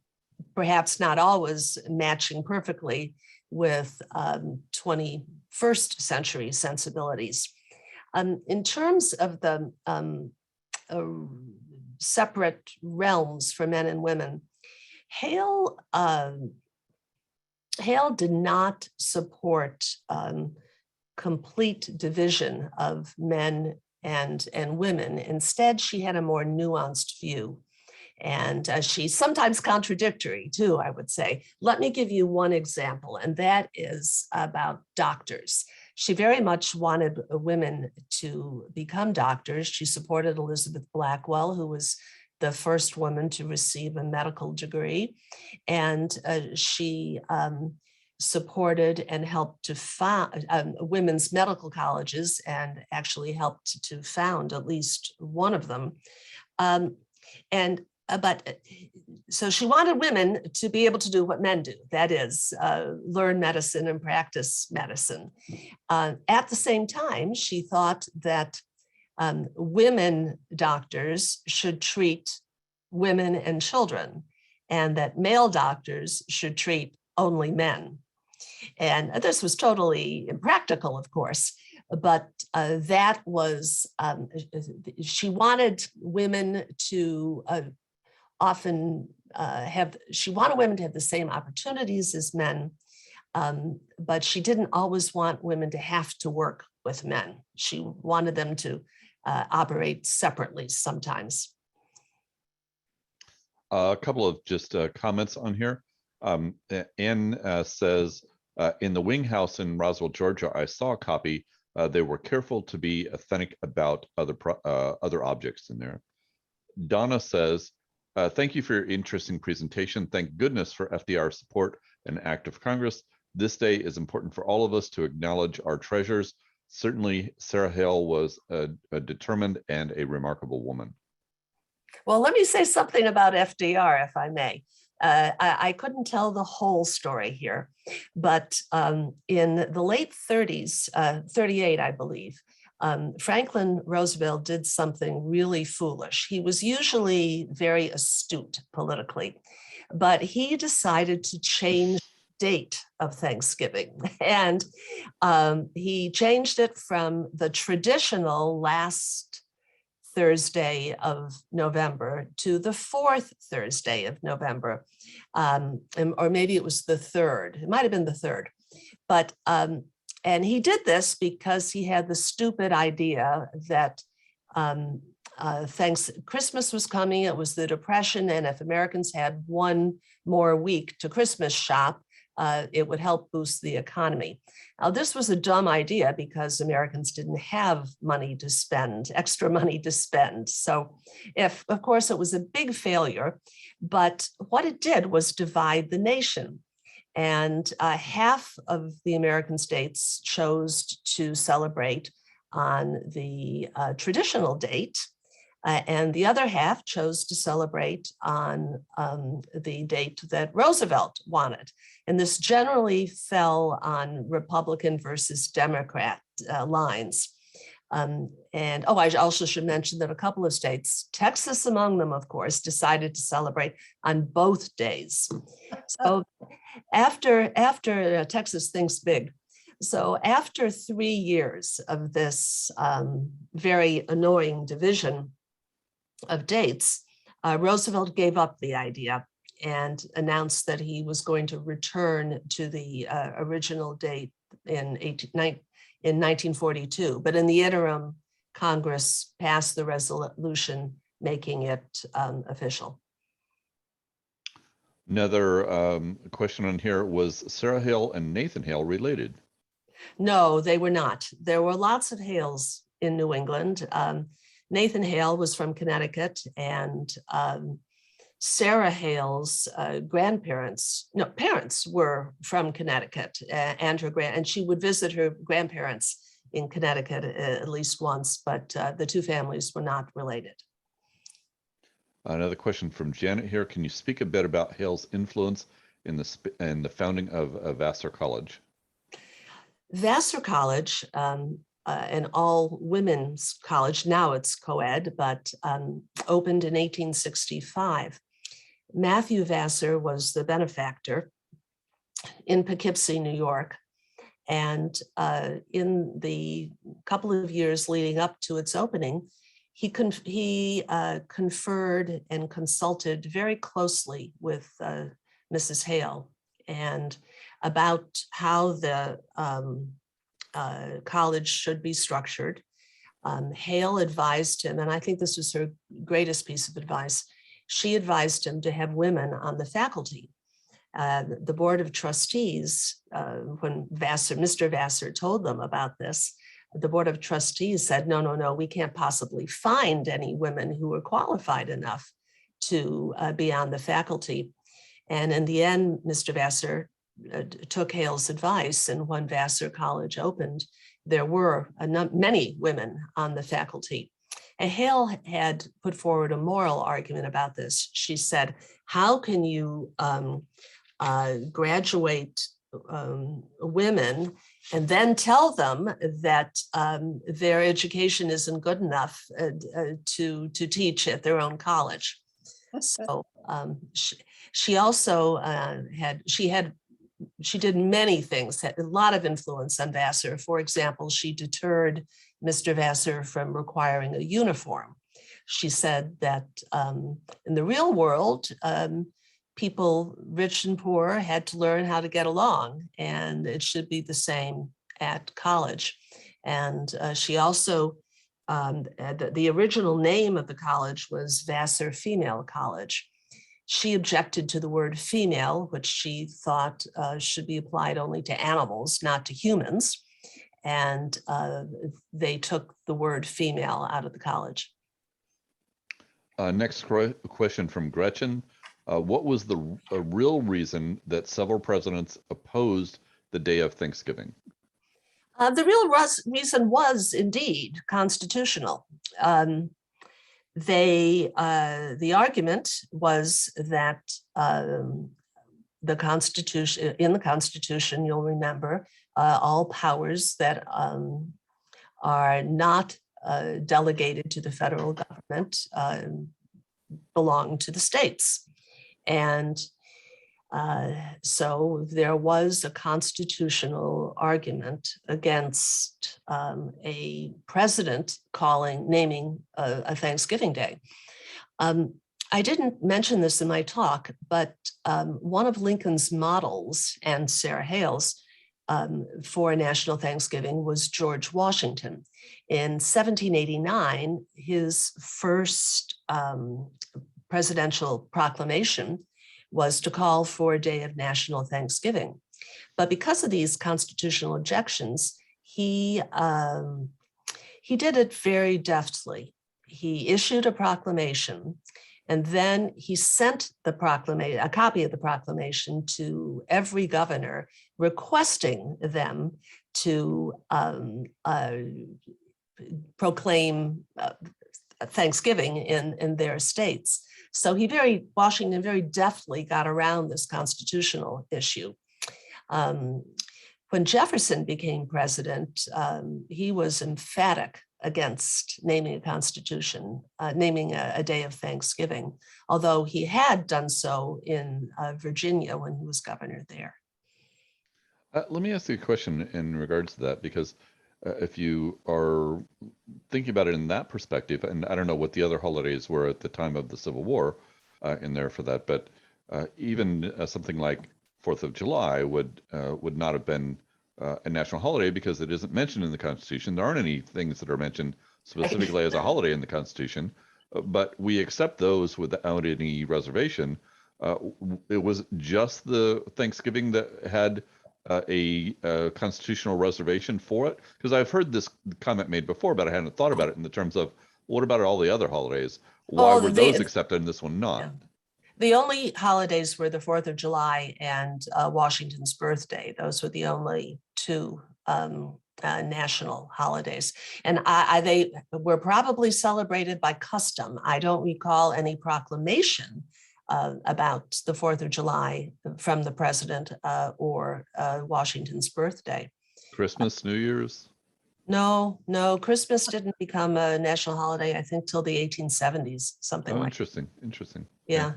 perhaps not always matching perfectly with 21st century sensibilities. In terms of the separate realms for men and women, Hale did not support complete division of men and women. Instead, she had a more nuanced view. And she's sometimes contradictory too, I would say. Let me give you one example, and that is about doctors. She very much wanted women to become doctors. She supported Elizabeth Blackwell, who was the first woman to receive a medical degree. And she supported and helped to found women's medical colleges, and actually helped to found at least one of them. So she wanted women to be able to do what men do, that is, learn medicine and practice medicine. At the same time, she thought that women doctors should treat women and children, and that male doctors should treat only men. And this was totally impractical, of course, but that was, she wanted women to she wanted women to have the same opportunities as men, but she didn't always want women to have to work with men. She wanted them to operate separately sometimes. A couple of just comments on here. Ann says, in the Wing House in Roswell, Georgia, I saw a copy. They were careful to be authentic about other objects in there. Donna says, thank you for your interesting presentation. Thank goodness for FDR support and act of Congress. This day is important for all of us to acknowledge our treasures. Certainly, Sarah Hale was a determined and a remarkable woman. Well, let me say something about FDR, if I may. I couldn't tell the whole story here, but in the late 30s, 38, I believe, Franklin Roosevelt did something really foolish. He was usually very astute politically, but he decided to change the date of Thanksgiving. And he changed it from the traditional last Thursday of November to the fourth Thursday of November, or maybe it was the third. It might have been the third, but and he did this because he had the stupid idea that Christmas was coming. It was the Depression, and if Americans had one more week to Christmas shop, it would help boost the economy. Now, this was a dumb idea because Americans didn't have money to spend, extra money to spend. So of course, it was a big failure, but what it did was divide the nation. And half of the American states chose to celebrate on the traditional date, and the other half chose to celebrate on the date that Roosevelt wanted. And this generally fell on Republican versus Democrat lines. And I also should mention that a couple of states, Texas among them, of course, decided to celebrate on both days. So after Texas thinks big. So after 3 years of this very annoying division of dates, Roosevelt gave up the idea and announced that he was going to return to the original date in 1942. But in the interim, Congress passed the resolution making it official. Another question on here, was Sarah Hale and Nathan Hale related? No, they were not. There were lots of Hales in New England. Nathan Hale was from Connecticut, and Sarah Hale's parents were from Connecticut, and she would visit her grandparents in Connecticut at least once, but the two families were not related. Another question from Janet here. Can you speak a bit about Hale's influence in the founding of Vassar College? Vassar College, an all-women's college, now it's co-ed, but opened in 1865. Matthew Vassar was the benefactor in Poughkeepsie, New York. And in the couple of years leading up to its opening, he conferred and consulted very closely with Mrs. Hale and about how the college should be structured. Hale advised him, and I think this was her greatest piece of advice, she advised him to have women on the faculty. The Board of Trustees, when Mr. Vassar told them about this, the Board of Trustees said, no, we can't possibly find any women who were qualified enough to be on the faculty. And in the end, Mr. Vassar took Hale's advice, and when Vassar College opened, there were many women on the faculty. And Hale had put forward a moral argument about this. She said, how can you graduate women and then tell them that their education isn't good enough to teach at their own college? So she also she did many things, had a lot of influence on Vassar. For example, she deterred Mr. Vassar from requiring a uniform. She said that in the real world, people, rich and poor, had to learn how to get along, and it should be the same at college. And she also, the original name of the college was Vassar Female College. She objected to the word female, which she thought should be applied only to animals, not to humans. And they took the word female out of the college. Next question from Gretchen. What was the real reason that several presidents opposed the day of Thanksgiving? The real reason was indeed constitutional. The argument was that the Constitution, in the Constitution, you'll remember, all powers that are not delegated to the federal government belong to the states. And so there was a constitutional argument against a president naming a Thanksgiving Day. I didn't mention this in my talk, but one of Lincoln's models and Sarah Hale's for National Thanksgiving was George Washington. In 1789, his first presidential proclamation was to call for a day of national Thanksgiving. But because of these constitutional objections, he did it very deftly. He issued a proclamation, and then he sent a copy of the proclamation to every governor, requesting them to proclaim Thanksgiving in their states. So Washington very deftly got around this constitutional issue. When Jefferson became president, he was emphatic against naming naming a day of Thanksgiving, although he had done so in Virginia when he was governor there. Let me ask you a question in regards to that, because if you are thinking about it in that perspective, and I don't know what the other holidays were at the time of the Civil War in there for that, but even something like 4th of July would not have been a national holiday because it isn't mentioned in the Constitution. There aren't any things that are mentioned specifically as a holiday in the Constitution, but we accept those without any reservation. It was just the Thanksgiving that had a constitutional reservation for it? Because I've heard this comment made before, but I hadn't thought about it in the terms of, what about all the other holidays? Why were those accepted and this one not? Yeah. The only holidays were the 4th of July and Washington's birthday. Those were the only two national holidays. And they were probably celebrated by custom. I don't recall any proclamation about the 4th of July from the president or Washington's birthday. Christmas, New Year's? No, Christmas didn't become a national holiday, I think, till the 1870s, something like that. Interesting. Yeah.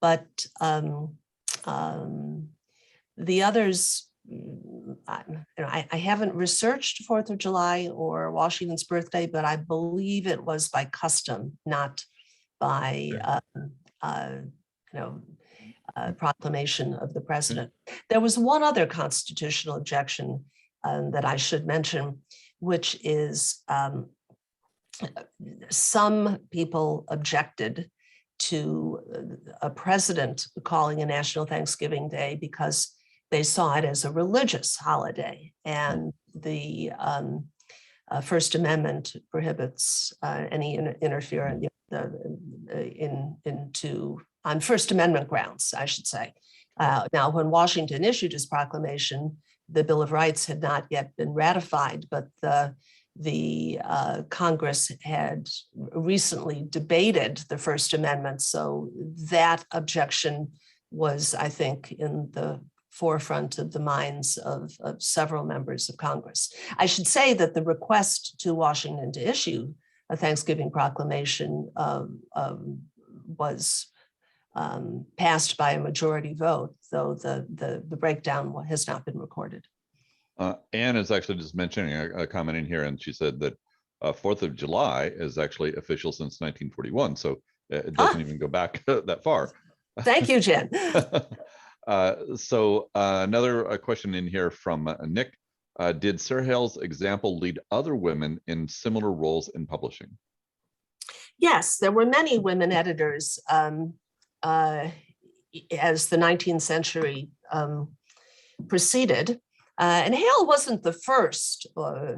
But the others, I haven't researched 4th of July or Washington's birthday, but I believe it was by custom, not by proclamation of the president. There was one other constitutional objection that I should mention, which is some people objected to a president calling a National Thanksgiving Day because they saw it as a religious holiday, and the First Amendment prohibits any interference on First Amendment grounds, I should say. Now, when Washington issued his proclamation, the Bill of Rights had not yet been ratified, but the Congress had recently debated the First Amendment. So that objection was, I think, in the forefront of the minds of several members of Congress. I should say that the request to Washington to issue a Thanksgiving proclamation was passed by a majority vote, though the breakdown has not been recorded. Anne is actually just mentioning a comment in here, and she said that 4th of July is actually official since 1941, so it doesn't even go back that far. Thank you, Jen. So another question in here from Nick. Did Sarah Hale's example lead other women in similar roles in publishing? Yes, there were many women editors as the 19th century proceeded. And Hale wasn't the first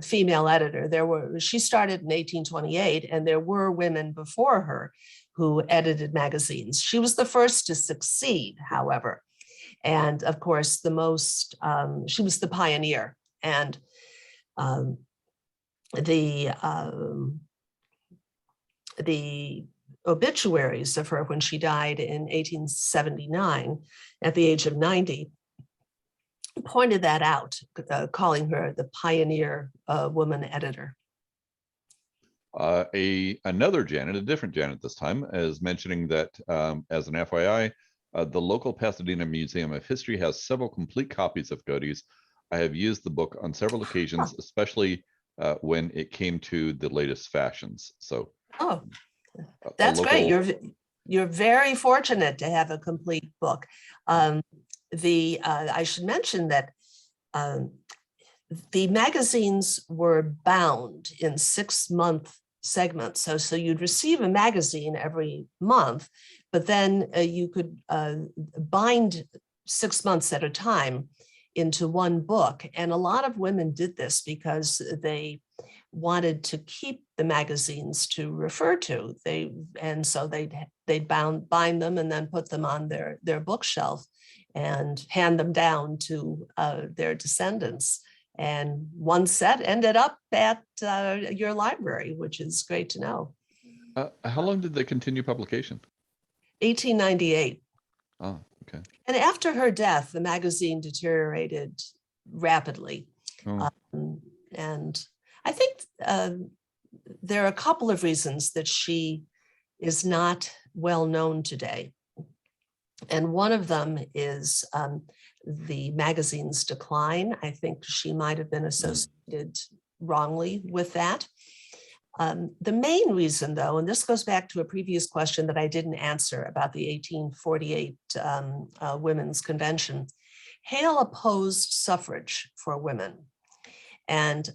female editor. She started in 1828, and there were women before her who edited magazines. She was the first to succeed, however. And of course, she was the pioneer. And the obituaries of her when she died in 1879 at the age of 90 pointed that out, calling her the pioneer woman editor. Another Janet, a different Janet this time, is mentioning that as an FYI, the local Pasadena Museum of History has several complete copies of Godey's. I have used the book on several occasions, especially when it came to the latest fashions. So, that's great. You're very fortunate to have a complete book. I should mention that the magazines were bound in 6-month segments. So you'd receive a magazine every month, but then you could bind 6 months at a time into one book. And a lot of women did this because they wanted to keep the magazines to refer to. So they'd bind them and then put them on their bookshelf and hand them down to their descendants. And one set ended up at your library, which is great to know. How long did they continue publication? 1898. Oh, okay. And after her death, the magazine deteriorated rapidly. Oh. And I think there are a couple of reasons that she is not well known today. And one of them is the magazine's decline. I think she might have been associated wrongly with that. The main reason, though, and this goes back to a previous question that I didn't answer about the 1848 Women's Convention, Hale opposed suffrage for women. And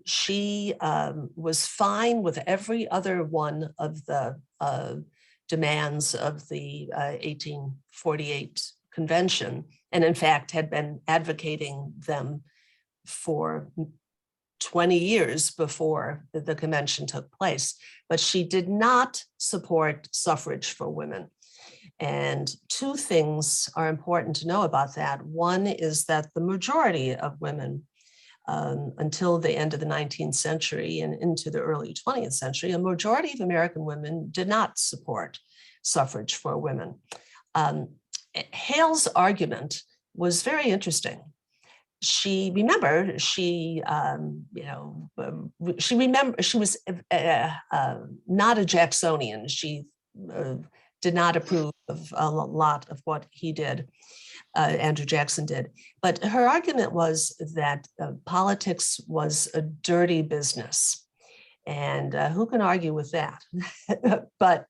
she was fine with every other one of the demands of the 1848 convention, and in fact had been advocating them for 20 years before the convention took place. But she did not support suffrage for women. And two things are important to know about that. One is that the majority of women until the end of the 19th century and into the early 20th century, a majority of American women did not support suffrage for women. Hale's argument was very interesting. She was not a Jacksonian. She did not approve of a lot of what he did. Andrew Jackson did. But her argument was that politics was a dirty business. And who can argue with that? But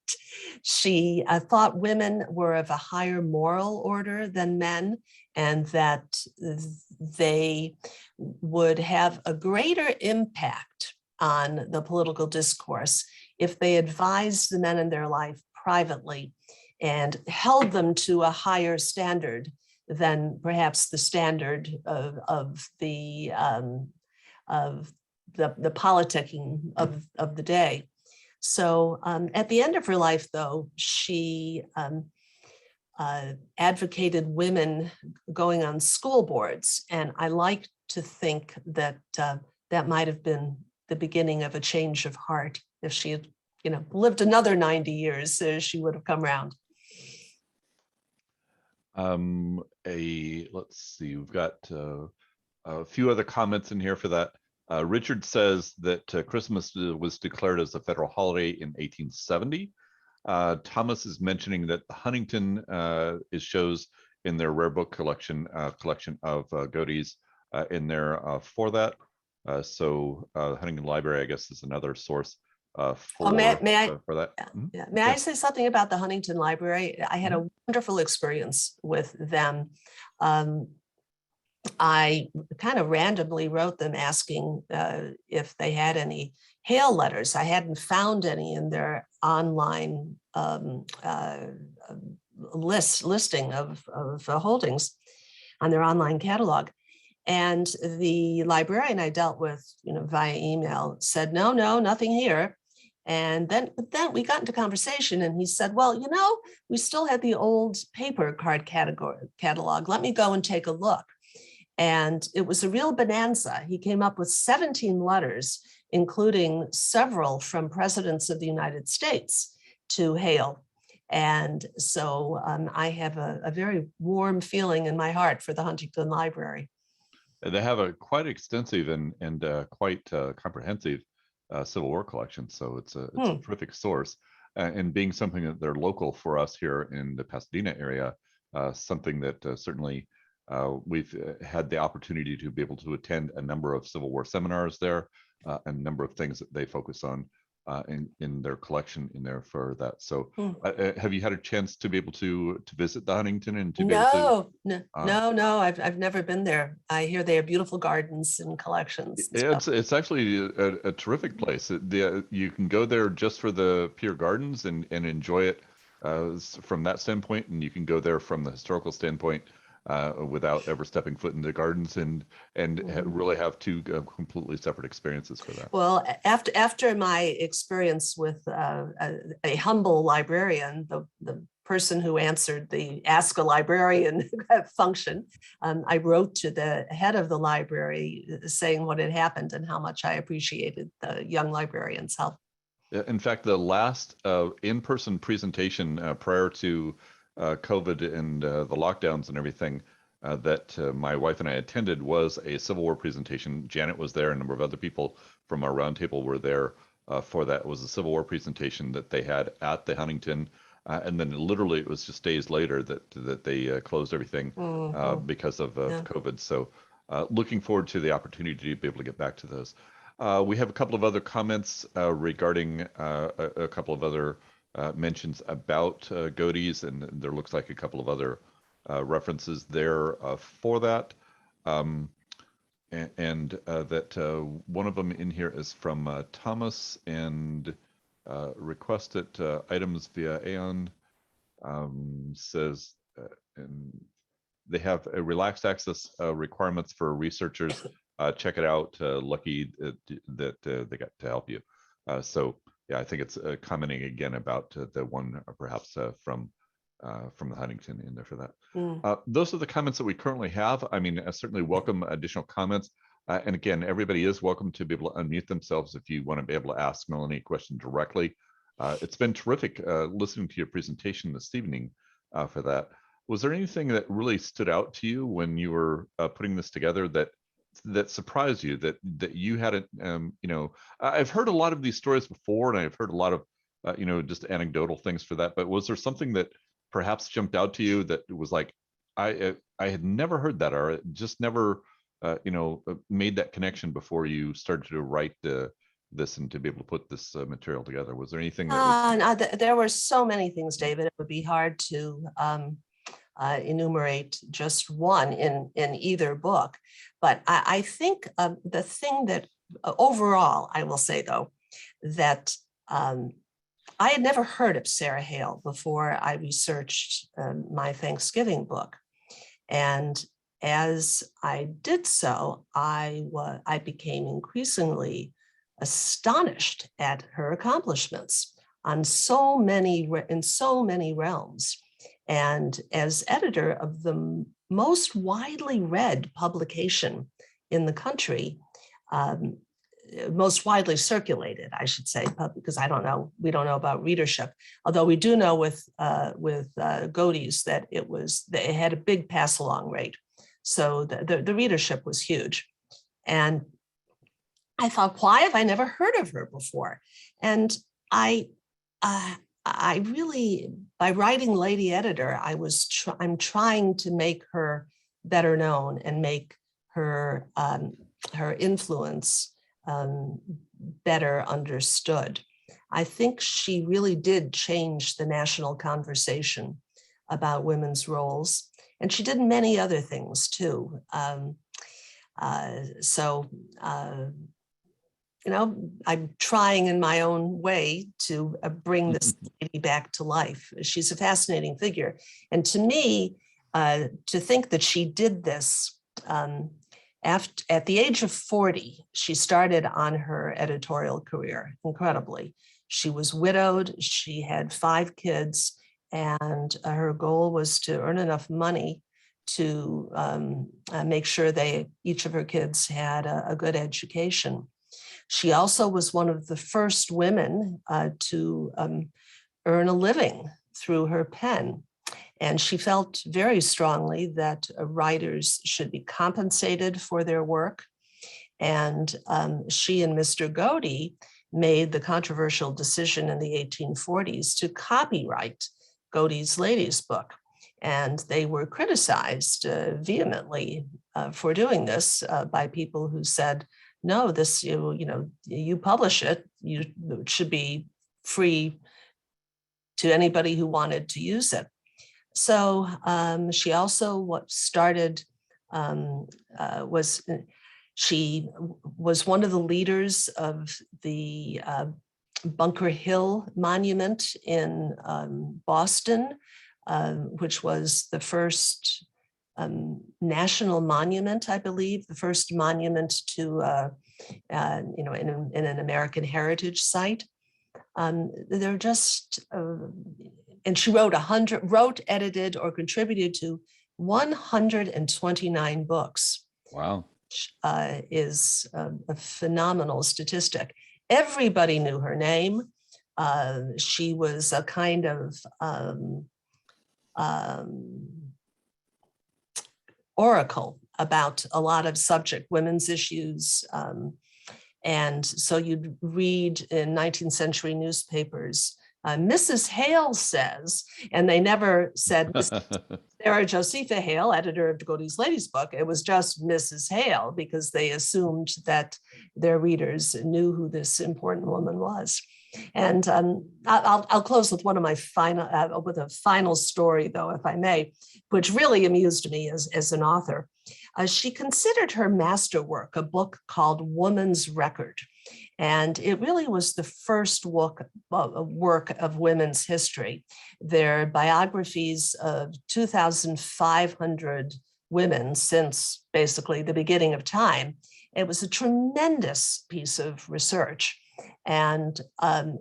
she thought women were of a higher moral order than men, and that they would have a greater impact on the political discourse if they advised the men in their life privately and held them to a higher standard than perhaps the standard of the politicking of the day. So at the end of her life, though, she advocated women going on school boards, and I like to think that that might have been the beginning of a change of heart. If she had, lived another 90 years, she would have come around. Let's see, we've got a few other comments in here for that. Richard says that Christmas was declared as a federal holiday in 1870. Thomas is mentioning that Huntington shows in their rare book collection of Godey's in there for that. So Huntington Library, I guess, is another source for that. Yeah. May I say something about the Huntington Library? I had a wonderful experience with them. I kind of randomly wrote them asking if they had any Hale letters. I hadn't found any in their online listing of holdings on their online catalog. And the librarian I dealt with, via email said, no, nothing here. And then we got into conversation and he said, well, we still had the old paper card catalog. Let me go and take a look. And it was a real bonanza. He came up with 17 letters, including several from presidents of the United States to Hale. And so I have a very warm feeling in my heart for the Huntington Library. They have a quite extensive and quite comprehensive Civil War collection. So it's a terrific source. And being something that they're local for us here in the Pasadena area, something that certainly we've had the opportunity to be able to attend a number of Civil War seminars there, and a number of things that they focus on in their collection in there for that. So have you had a chance to be able to visit the Huntington and to be able to? No, I've never been there. I hear they have beautiful gardens and collections. And it's actually a terrific place. You can go there just for the Pier Gardens and enjoy it from that standpoint, and you can go there from the historical standpoint without ever stepping foot in the gardens, and really have two completely separate experiences for that. Well, after my experience with a humble librarian, the person who answered the Ask a Librarian function, I wrote to the head of the library saying what had happened and how much I appreciated the young librarian's help. In fact, the last in-person presentation prior to COVID and the lockdowns and everything that my wife and I attended was a Civil War presentation. Janet was there, a number of other people from our roundtable were there for that. It was a Civil War presentation that they had at the Huntington, and then literally it was just days later that they closed everything because of COVID. So looking forward to the opportunity to be able to get back to those. We have a couple of other comments regarding a couple of other mentions about Godey's, and there looks like a couple of other references there for that. That one of them in here is from Thomas, and requested items via Aeon says, and they have a relaxed access requirements for researchers. Check it out. Lucky that they got to help you. So yeah, I think it's commenting again about the one perhaps from the Huntington in there for that. Those are the comments that we currently have. I mean, I certainly welcome additional comments. And again, everybody is welcome to be able to unmute themselves if you want to be able to ask Melanie a question directly. It's been terrific listening to your presentation this evening for that. Was there anything that really stood out to you when you were putting this together that surprised you, that you hadn't, I've heard a lot of these stories before, and I've heard a lot of, just anecdotal things for that, but was there something that perhaps jumped out to you that was like, I had never heard that, or just never, made that connection before you started to write this and to be able to put this material together? Was there anything that was... There were so many things, David. It would be hard to enumerate just one in either book. But I think the thing that overall, I will say, though, that I had never heard of Sarah Hale before I researched my Thanksgiving book. And as I did so, I became increasingly astonished at her accomplishments in so many realms. And as editor of the most widely read publication in the country, most widely circulated, I should say, because we don't know about readership, although we do know with Godey's that it had a big pass along rate. So the readership was huge. And I thought, why have I never heard of her before? And I really, by writing Lady Editor, I'm trying to make her better known and make her influence better understood. I think she really did change the national conversation about women's roles, and she did many other things too. I'm trying in my own way to bring this lady back to life. She's a fascinating figure. And to me, to think that she did this at the age of 40, she started on her editorial career, incredibly. She was widowed, she had 5 kids, and her goal was to earn enough money to make sure each of her kids had a good education. She also was one of the first women to earn a living through her pen. And she felt very strongly that writers should be compensated for their work. And she and Mr. Godey made the controversial decision in the 1840s to copyright Godey's Ladies book. And they were criticized vehemently for doing this by people who said, no, this, you publish it, it should be free to anybody who wanted to use it. So she also she was one of the leaders of the Bunker Hill Monument in Boston, which was the first national monument, I believe, the first monument to, in an American heritage site. They're just, and she wrote edited, or contributed to 129 books. Wow. Is a phenomenal statistic. Everybody knew her name. She was a kind of oracle about a lot of women's issues. And so you'd read in 19th century newspapers, Mrs. Hale says, and they never said Sarah Josepha Hale, editor of Godey's Ladies book. It was just Mrs. Hale, because they assumed that their readers knew who this important woman was. And I'll close with one of my with a final story, though, if I may, which really amused me as an author. She considered her masterwork a book called Woman's Record. And it really was the first work of women's history. They're biographies of 2,500 women since basically the beginning of time. It was a tremendous piece of research. And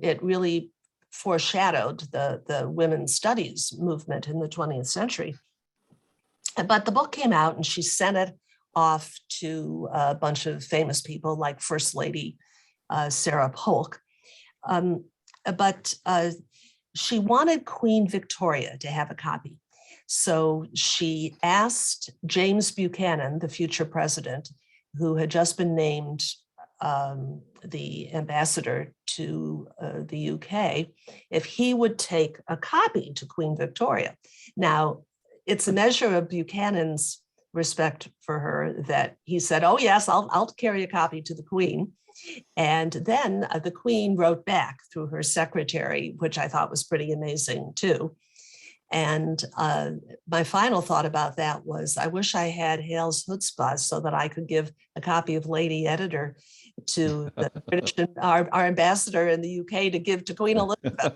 it really foreshadowed the women's studies movement in the 20th century. But the book came out and she sent it off to a bunch of famous people like First Lady Sarah Polk. But she wanted Queen Victoria to have a copy. So she asked James Buchanan, the future president, who had just been named the ambassador to the UK, if he would take a copy to Queen Victoria. Now, it's a measure of Buchanan's respect for her that he said, oh yes, I'll carry a copy to the Queen. And then the Queen wrote back through her secretary, which I thought was pretty amazing too. And my final thought about that was, I wish I had Hale's chutzpah so that I could give a copy of Lady Editor to the British, our ambassador in the UK, to give to Queen Elizabeth.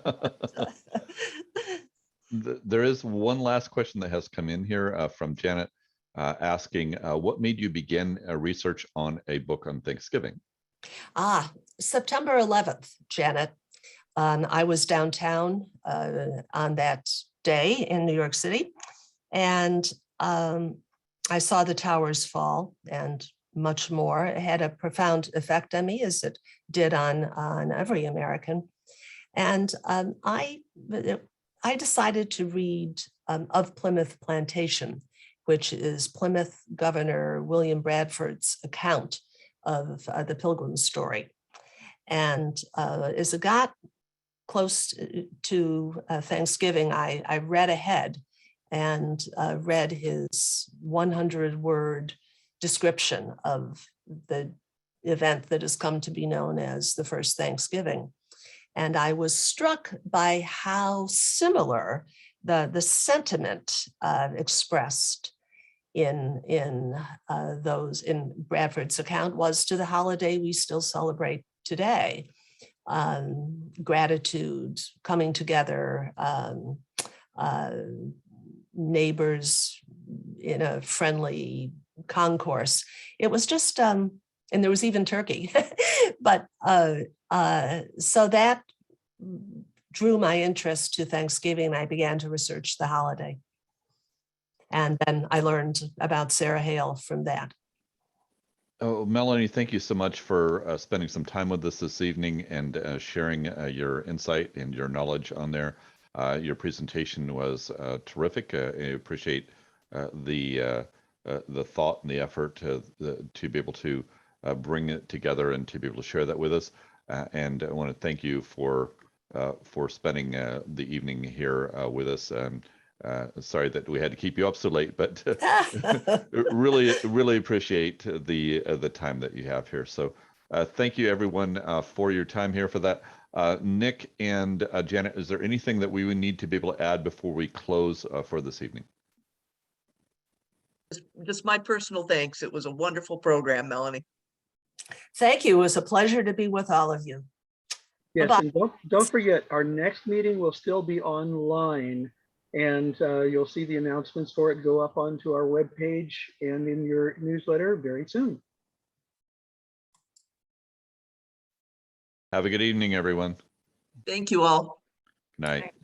There is one last question that has come in here from Janet asking, what made you begin research on a book on Thanksgiving? September 11th, Janet. I was downtown on that day in New York City, and I saw the towers fall and much more. It had a profound effect on me, as it did on every American. And I decided to read Of Plymouth Plantation, which is Plymouth Governor William Bradford's account of the Pilgrim's story. And as it got close to Thanksgiving, I read ahead and read his 100-word description of the event that has come to be known as the first Thanksgiving. And I was struck by how similar the sentiment expressed in Bradford's account was to the holiday we still celebrate today. Gratitude, coming together, neighbors in a friendly concourse. It was just, and there was even turkey, but so that drew my interest to Thanksgiving, and I began to research the holiday. And then I learned about Sarah Hale from that. Oh, Melanie, thank you so much for spending some time with us this evening and sharing your insight and your knowledge on there. Your presentation was terrific. I appreciate the thought and the effort to be able to bring it together and to be able to share that with us. And I want to thank you for spending the evening here with us. Sorry that we had to keep you up so late, but really appreciate the time that you have here. So thank you everyone for your time here for that. Nick and Janet, is there anything that we would need to be able to add before we close for this evening? Just my personal thanks. It was a wonderful program, Melanie. Thank you. It was a pleasure to be with all of you. Yes, Bye-bye. and don't forget, our next meeting will still be online, and you'll see the announcements for it go up onto our webpage and in your newsletter very soon. Have a good evening, everyone. Thank you all. Good night.